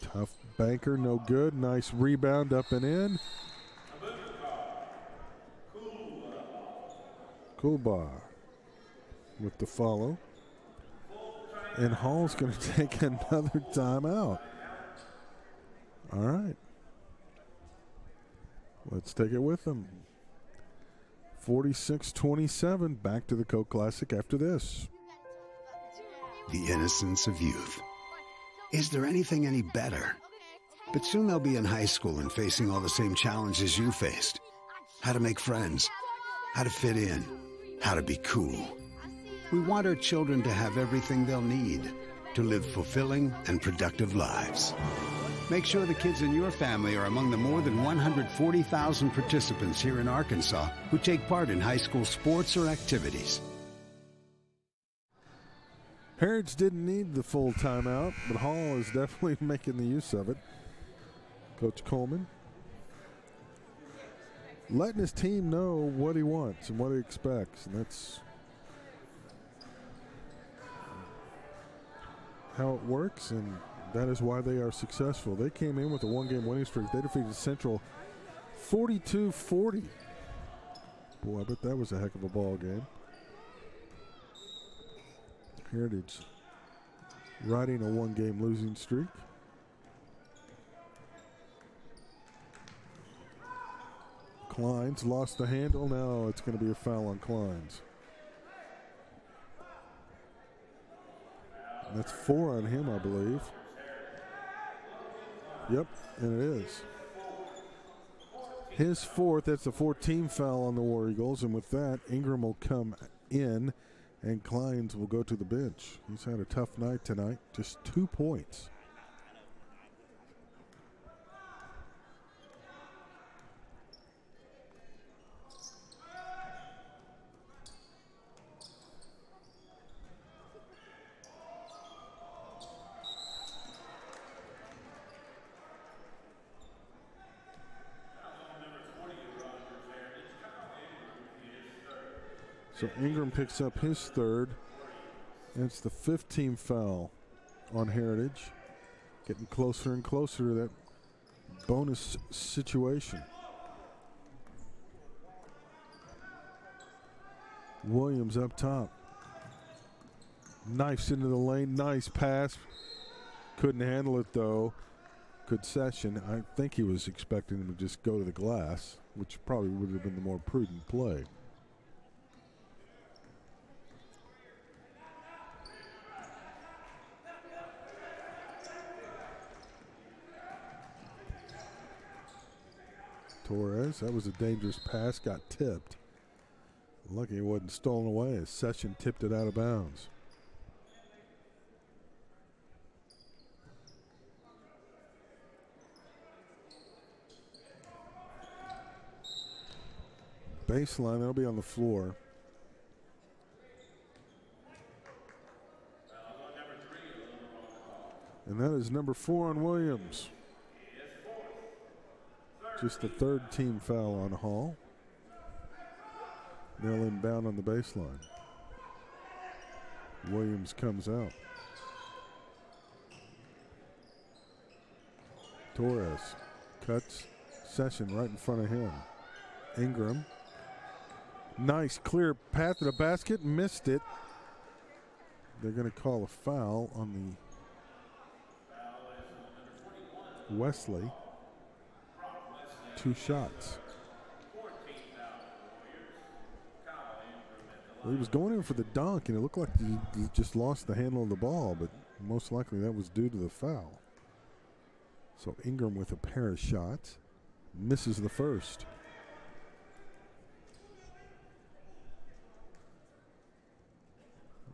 Tough banker, no good. Nice rebound up and in. Kulba with the follow. And Hall's going to take another timeout. All right. Let's take it with them. 46-27, back to the Coke Classic after this. The innocence of youth. Is there anything any better? But soon they'll be in high school and facing all the same challenges you faced. How to make friends, how to fit in, how to be cool. We want our children to have everything they'll need to live fulfilling and productive lives. Make sure the kids in your family are among the more than 140,000 participants here in Arkansas who take part in high school sports or activities. Heritage didn't need the full timeout, but Hall is definitely making the use of it. Coach Coleman letting his team know what he wants and what he expects, and that's how it works, and that is why they are successful. They came in with a one-game winning streak. They defeated Central 42-40. Boy, I bet that was a heck of a ball game. Heritage riding a one-game losing streak. Klein's lost the handle. Now it's going to be a foul on Klein's. That's 4 on him, I believe. Yep, and it is. His 4th, that's a 4-team foul on the War Eagles, and with that, Ingram will come in, and Klein's will go to the bench. He's had a tough night tonight, just 2 points. So Ingram picks up his third. And it's the 5th team foul on Heritage. Getting closer and closer to that bonus situation. Williams up top. Knifes into the lane. Nice pass. Couldn't handle it though. Good Session. I think he was expecting him to just go to the glass, which probably would have been the more prudent play. Torres, that was a dangerous pass, got tipped. Lucky it wasn't stolen away as Session tipped it out of bounds. Baseline, that'll be on the floor. And that is number 4 on Williams. Just the 3rd team foul on Hall. They'll inbound on the baseline. Williams comes out. Torres cuts Session right in front of him. Ingram. Nice clear path to the basket. Missed it. They're going to call a foul on the Wesley. 2 shots. Well, he was going in for the dunk, and it looked like he just lost the handle of the ball, but most likely that was due to the foul. So Ingram with a pair of shots. Misses the first.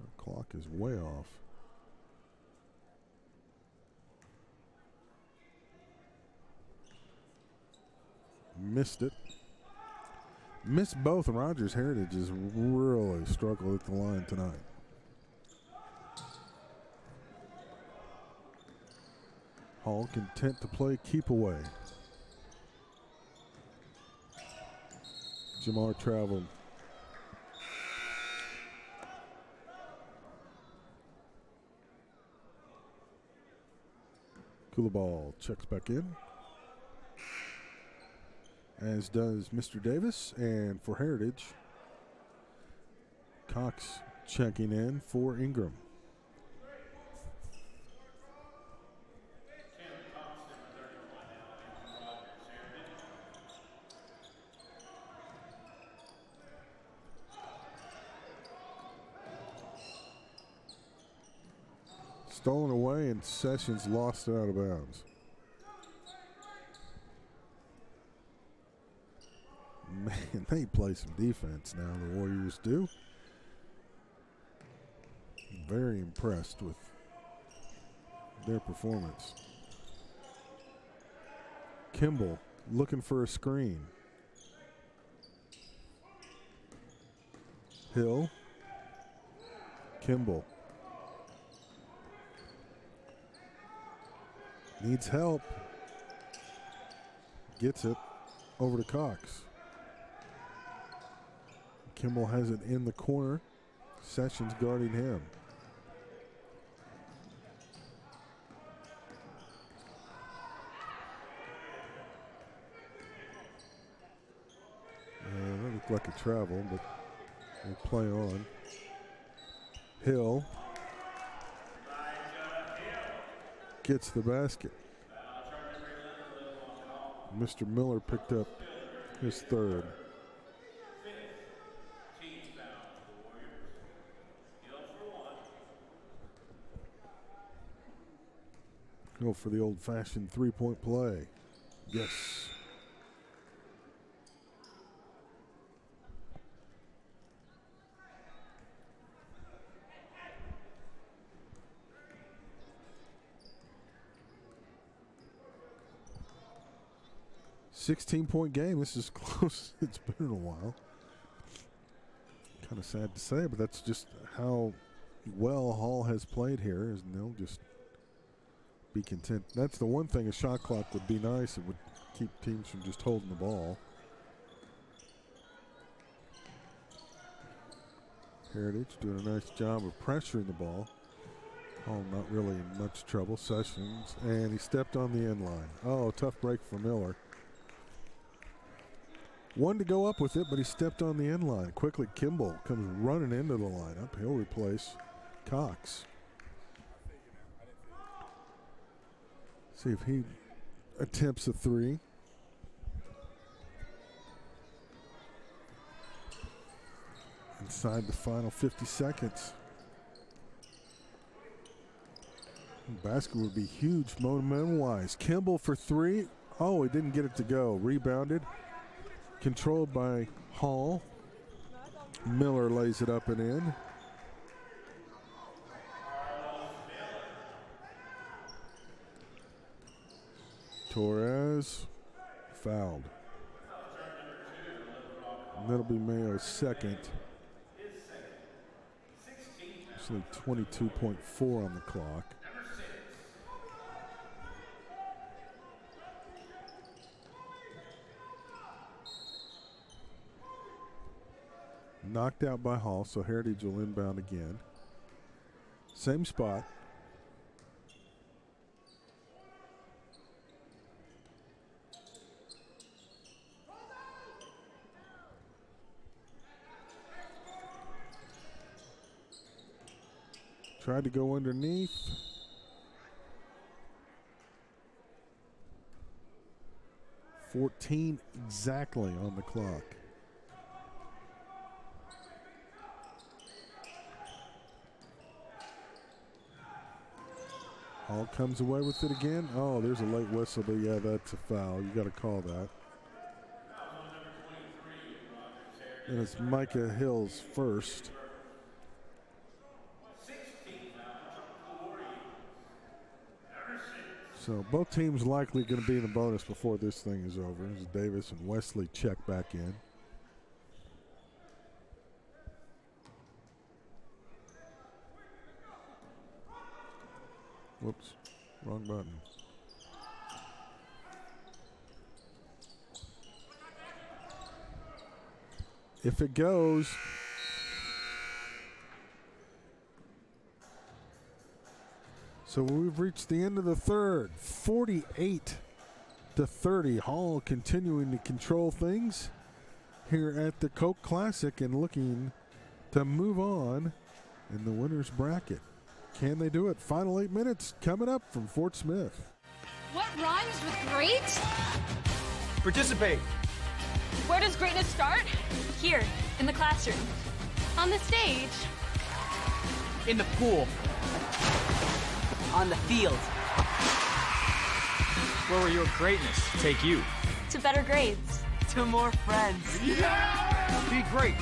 The clock is way off. Missed it. Missed both. Rogers Heritage has really struggled at the line tonight. Hall content to play keep away. Jamar traveled. Coulibaly checks back in, as does Mr. Davis. And for Heritage, Cox checking in for Ingram. Stolen away, and Sessions lost it out of bounds. Man, they play some defense now, the Warriors do. Very impressed with their performance. Kimball looking for a screen. Hill. Kimball. Needs help. Gets it over to Cox. Kimball has it in the corner. Sessions guarding him. That looked like a travel, but we'll play on. Hill gets the basket. Mr. Miller picked up his third. Go for the old-fashioned three-point play. Yes. $16-point game. This is close. It's been a while. Kind of sad to say, but that's just how well Hall has played here. Is they'll just be content. That's the one thing. A shot clock would be nice. It would keep teams from just holding the ball. Heritage doing a nice job of pressuring the ball. Hall not really in much trouble. Sessions, and he stepped on the end line. Oh, tough break for Miller. One to go up with it, but he stepped on the end line. Quickly, Kimball comes running into the lineup. He'll replace Cox. See if he attempts a three. Inside the final 50 seconds. Basket would be huge momentum-wise. Kimball for three. Oh, he didn't get it to go. Rebounded. Controlled by Hall. Miller lays it up and in. Torres fouled. And that'll be Mayo's second. Actually 22.4 on the clock. Knocked out by Hall, so Heritage will inbound again. Same spot. Tried to go underneath. $14 exactly on the clock. Hall comes away with it again. Oh, there's a late whistle, but yeah, that's a foul. You got to call that. And it's Micah Hill's first. So both teams likely going to be in the bonus before this thing is over. As Davis and Wesley check back in. Whoops, wrong button. If it goes, so we've reached the end of the third. 48-30. Hall continuing to control things here at the Coke Classic and looking to move on in the winner's bracket. Can they do it? Final 8 minutes coming up from Fort Smith. What rhymes with great? Participate. Where does greatness start? Here, in the classroom. On the stage. In the pool. On the field. Where will your greatness take you? To better grades. To more friends. Yeah! Be great.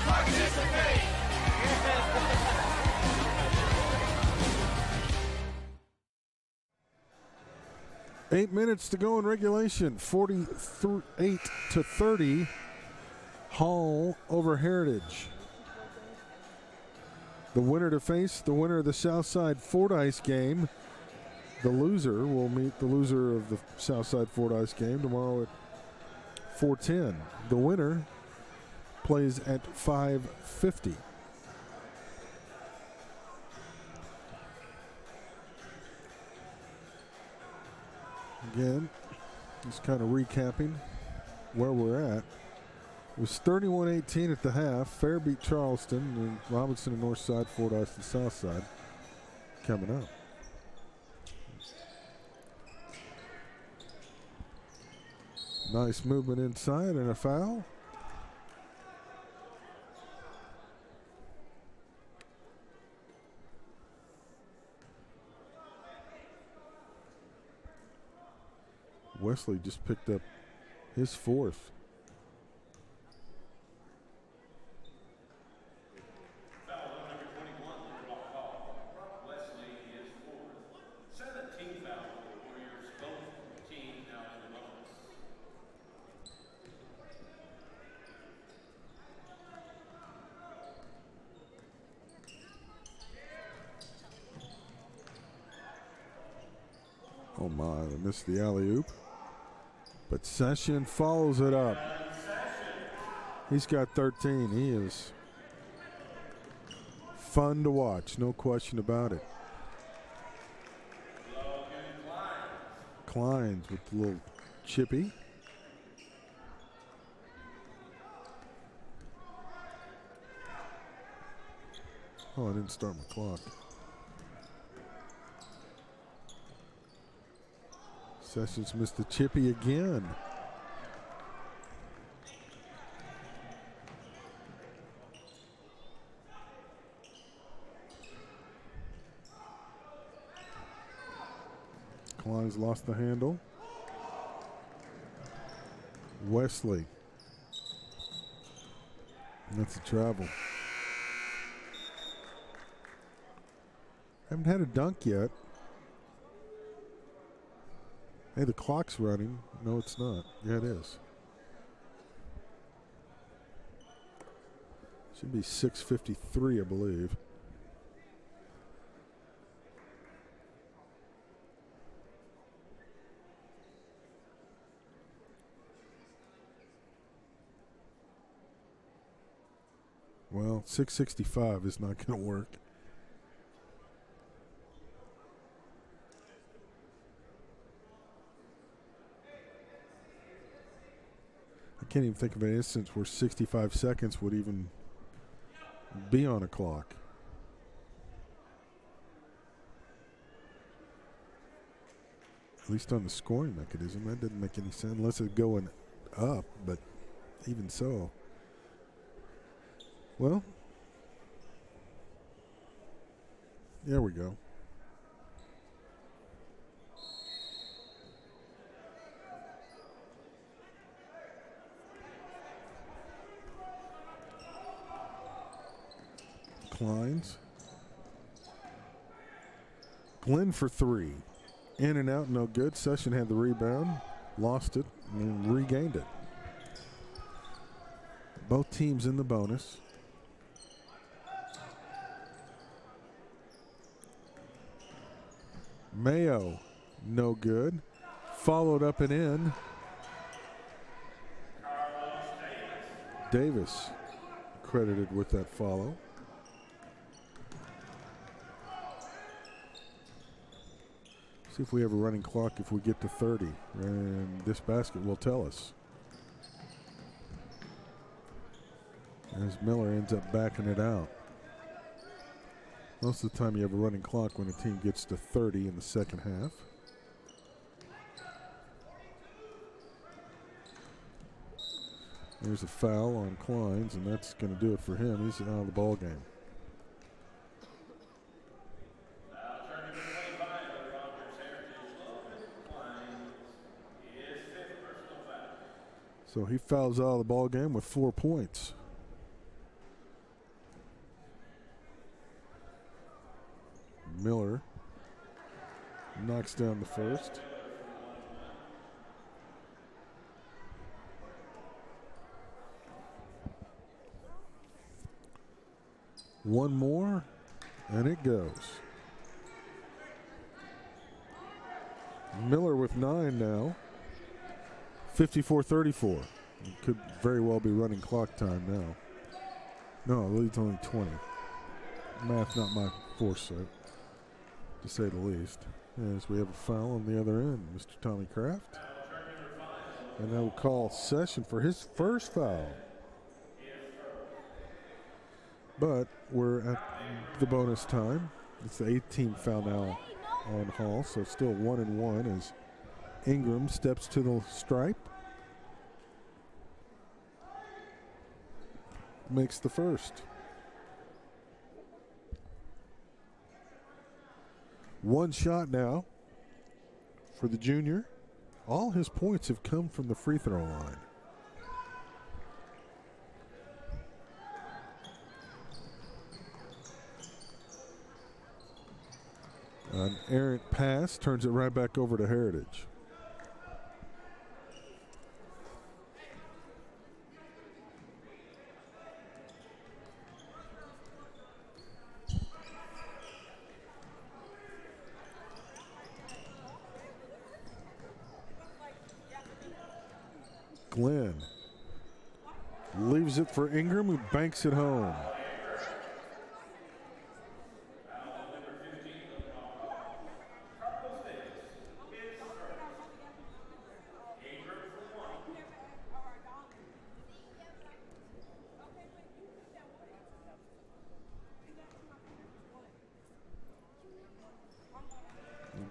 Participate! 8 minutes to go in regulation. 48-30. Hall over Heritage. The winner to face the winner of the Southside Fordyce game. The loser will meet the loser of the Southside Fordyce game tomorrow at 4:10. The winner plays at 5:50. Again, just kind of recapping where we're at. It was 31-18 at the half. Fair beat Charleston, and Robinson and Northside, Fordyce and Southside coming up. Nice movement inside and a foul. Wesley just picked up his fourth. Oh my, they missed the alley-oop. But Session follows it up. He's got 13. He is fun to watch, no question about it. Kleins with the little chippy. Oh, I didn't start my clock. Sessions missed the chippy again. Kleins lost the handle. Wesley. That's a travel. Haven't had a dunk yet. Hey, the clock's running. No, it's not. Yeah, it is. Should be 6:53, I believe. Well, 6:65 is not going to work. I can't even think of an instance where 65 seconds would even be on a clock. At least on the scoring mechanism. That didn't make any sense unless it's going up, but even so. Well, there we go. Kleins. Glenn for three. In and out, no good. Session had the rebound, lost it, and regained it. Both teams in the bonus. Mayo, no good. Followed up and in. Davis credited with that follow. See if we have a running clock if we get to 30. And this basket will tell us. As Miller ends up backing it out. Most of the time you have a running clock when a team gets to 30 in the second half. There's a foul on Kleins, and that's going to do it for him. He's out of the ball game. So he fouls out of the ball game with 4 points. Miller knocks down the first. One more, and it goes. Miller with 9 now. 54-34. Could very well be running clock time now. No, the lead's only 20. Math not my foresight, to say the least. As we have a foul on the other end, Mr. Tommy Kraft. And that will call Session for his first foul. But we're at the bonus time. It's the 8th team foul now on Hall, so still 1-1 as Ingram steps to the stripe. Makes the first. One shot now for the junior. All his points have come from the free throw line. An errant pass turns it right back over to Heritage. Glenn leaves it for Ingram, who banks it home.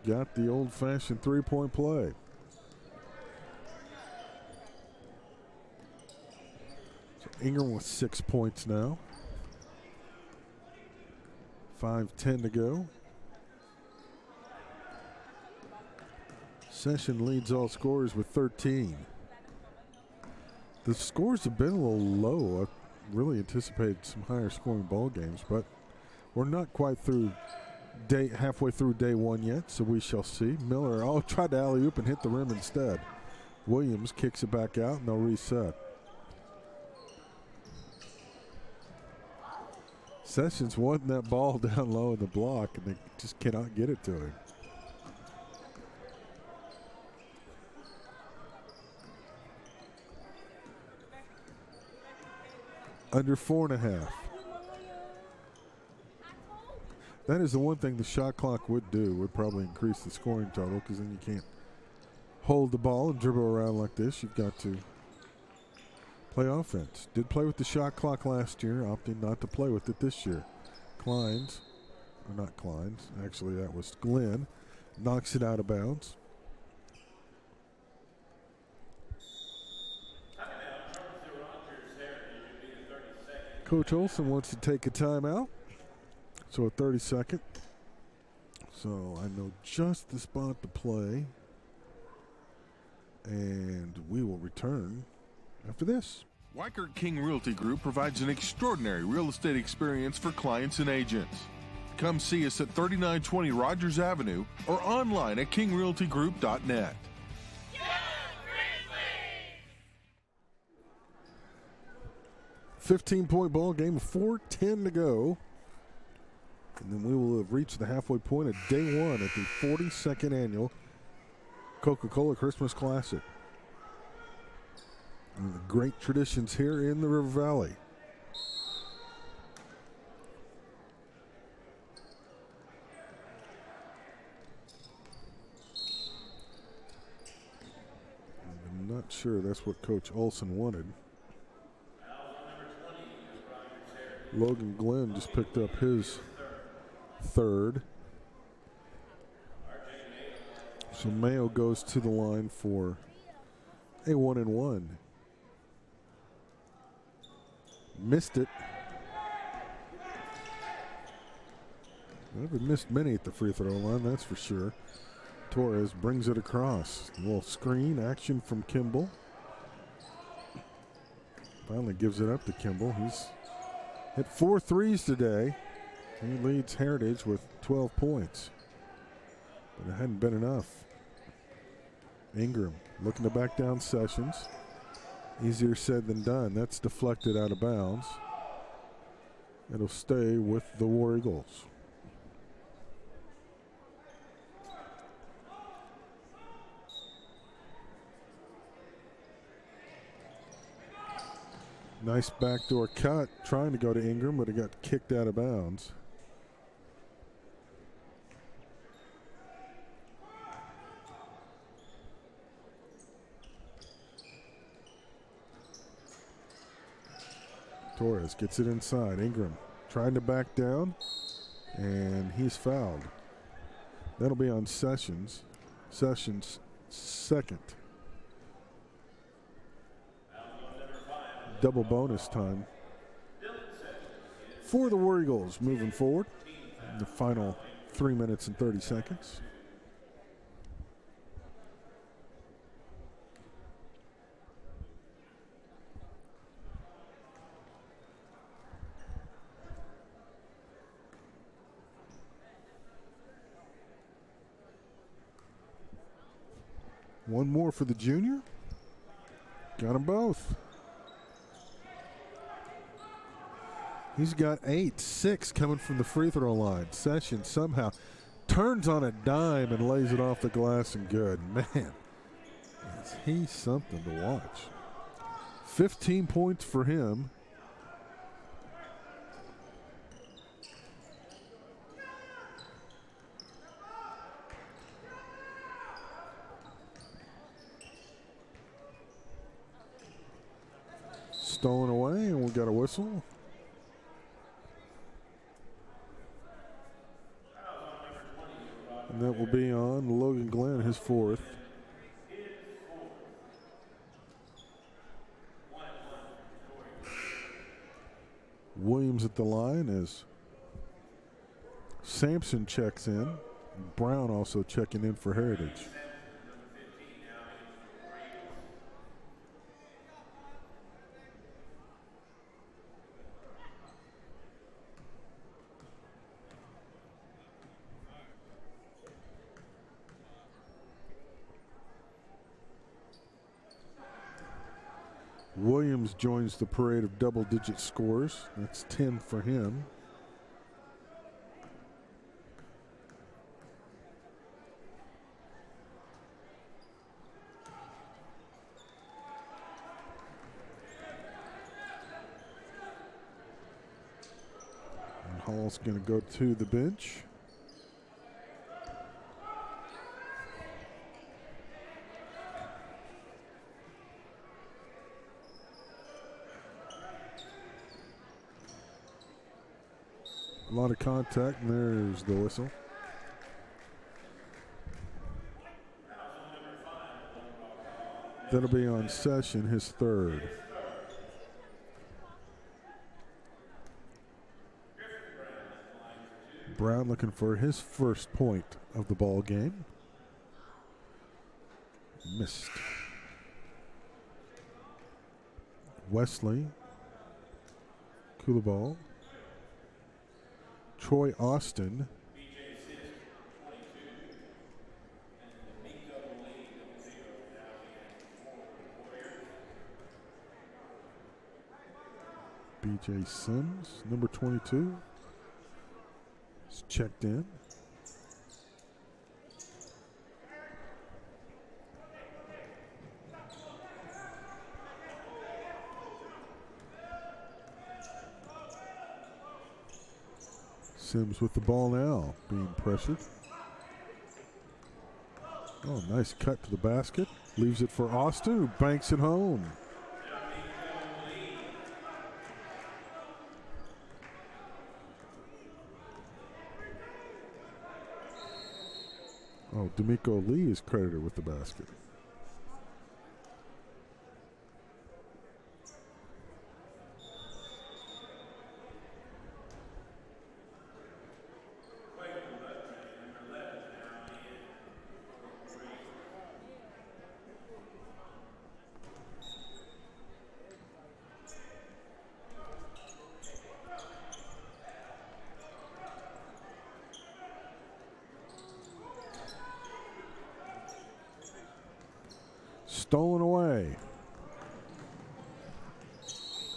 got the old-fashioned three-point play. So Ingram with 6 points now. 5:10 to go. Session leads all scorers with 13. The scores have been a little low. I really anticipated some higher scoring ball games, but we're not quite through halfway through day one yet, so we shall see. Miller tried to alley-oop and hit the rim instead. Williams kicks it back out and they'll reset. Sessions wanting that ball down low in the block, and they just cannot get it to him. Under 4.5. That is the one thing the shot clock would do, would probably increase the scoring total, because then you can't hold the ball and dribble around like this. You've got to play offense. Did play with the shot clock last year, opting not to play with it this year. Kleins, or not Kleins, actually that was Glenn, knocks it out of bounds. Coach Olson wants to take a timeout, so a 30-second. So I know just the spot to play, and we will return after this. Weichert King Realty Group provides an extraordinary real estate experience for clients and agents. Come see us at 3920 Rogers Avenue or online at kingrealtygroup.net. 15-point ball game, 4:10 to go. And then we will have reached the halfway point of day one at the 42nd annual Coca-Cola Christmas Classic. One of the great traditions here in the River Valley. I'm not sure that's what Coach Olson wanted. Logan Glenn just picked up his third. So Mayo goes to the line for a 1-and-1. Missed it. Never missed many at the free throw line, that's for sure. Torres brings it across. A little screen action from Kimball. Finally gives it up to Kimball. He's hit 4 threes today. He leads Heritage with 12 points. But it hadn't been enough. Ingram looking to back down Sessions. Easier said than done. That's deflected out of bounds. It'll stay with the War Eagles. Nice backdoor cut, trying to go to Ingram, but it got kicked out of bounds. Torres gets it inside. Ingram trying to back down, and he's fouled. That'll be on Sessions. Sessions' second. Double bonus time for the War Eagles moving forward in the final 3 minutes and 30 seconds. One more for the junior. Got them both. He's got 8, 6 coming from the free throw line. Sessions somehow turns on a dime and lays it off the glass and good. Man, is he something to watch. 15 points for him. Stolen away, and we got a whistle. And that will be on Logan Glenn, his 4th. Williams at the line as Sampson checks in. Brown also checking in for Heritage. Williams joins the parade of double-digit scores. That's 10 for him. And Hall's going to go to the bench. A lot of contact, and there's the whistle. That'll be on Session, his 3rd. Brown looking for his first point of the ball game. Missed. Wesley. Coolaball. Troy Austin. BJ Sims, number 22, is checked in. Sims with the ball now, being pressured. Oh, nice cut to the basket. Leaves it for Austin, who banks it home. Oh, D'Amico Lee is credited with the basket. Stolen away.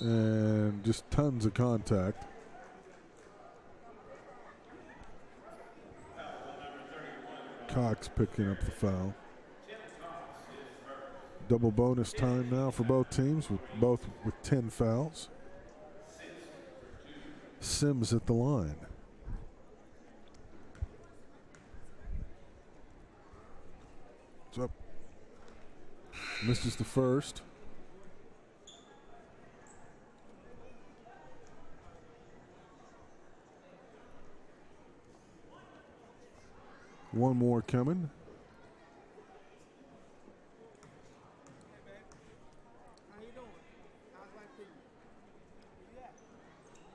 And just tons of contact. Cox picking up the foul. Double bonus time now for both teams, with 10 fouls. Sims at the line. It's up. Misses the first. One more coming.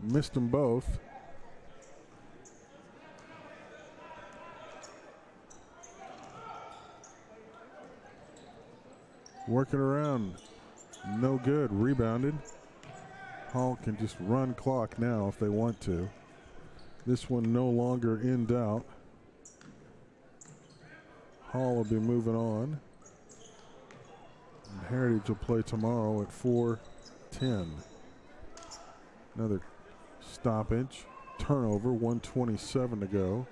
Missed them both. Working around, no good. Rebounded. Hall can just run clock now if they want to. This one no longer in doubt. Hall will be moving on. And Heritage will play tomorrow at 4:10. Another stoppage. Turnover, 1:27 to go.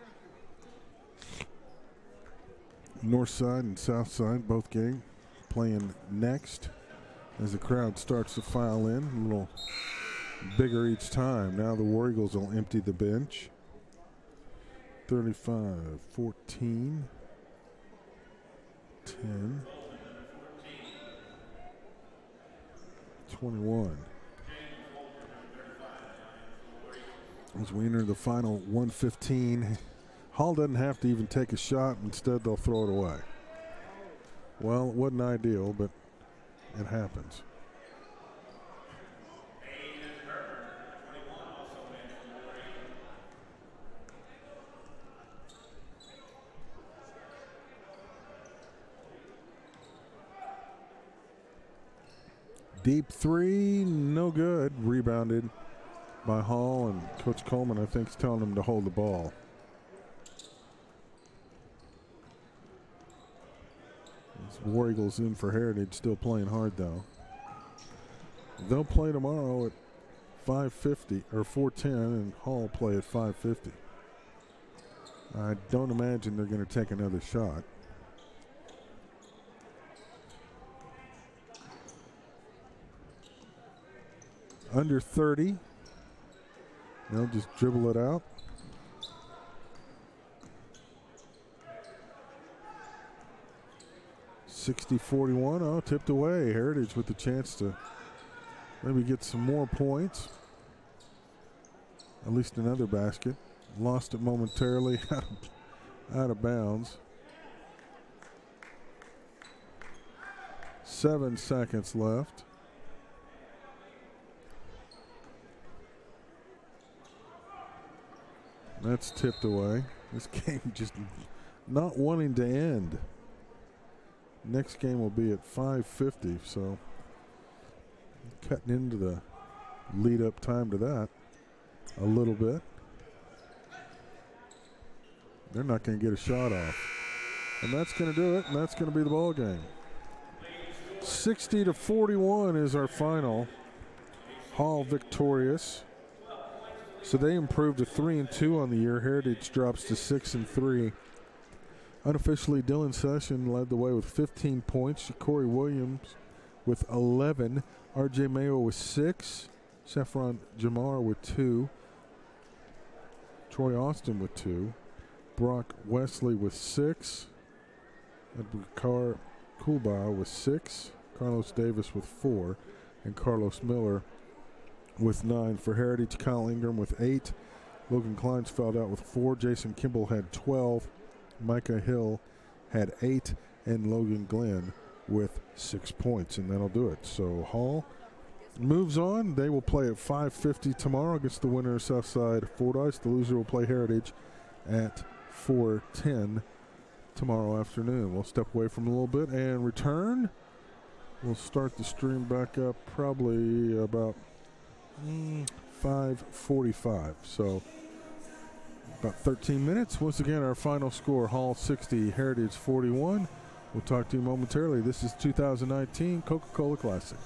North side and south side, both game playing next as the crowd starts to file in. A little bigger each time. Now the War Eagles will empty the bench. 35-14. 10. 21. As we enter the final 1:15, Hall doesn't have to even take a shot. Instead, they'll throw it away. Well, it wasn't ideal, but it happens. Deep three, no good. Rebounded by Hall, and Coach Coleman, I think, is telling him to hold the ball. War Eagles in for Heritage, still playing hard though. They'll play tomorrow at 5:50 or 4:10, and Hall play at 5:50. I don't imagine they're going to take another shot. Under 30. They'll just dribble it out. (60-41). Oh, tipped away. Heritage with the chance to maybe get some more points. At least another basket. Lost it momentarily out of bounds. 7 seconds left. That's tipped away. This game just not wanting to end. Next game will be at 5:50, so cutting into the lead up time to that a little bit. They're not going to get a shot off. And that's going to do it, and that's going to be the ball game. 60-41 is our final. Hall victorious. So they improved to 3-2 on the year. Heritage drops to 6-3. Unofficially, Dylan Session led the way with 15 points. Corey Williams with 11. R.J. Mayo with 6. Saffron Jamar with 2. Troy Austin with 2. Brock Wesley with 6. Edward Carr Kulba with 6. Carlos Davis with 4. And Carlos Miller with 9. For Heritage, Kyle Ingram with 8. Logan Kleinsfeld out with 4. Jason Kimball had 12. Micah Hill had 8. And Logan Glenn with 6 points. And that'll do it. So Hall moves on. They will play at 5:50 tomorrow against the winner of Southside Fordyce. The loser will play Heritage at 4:10 tomorrow afternoon. We'll step away from a little bit and return. We'll start the stream back up probably about 5:45. So about 13 minutes. Once again, our final score, Hall 60, Heritage 41. We'll talk to you momentarily. This is 2019 Coca-Cola Classic.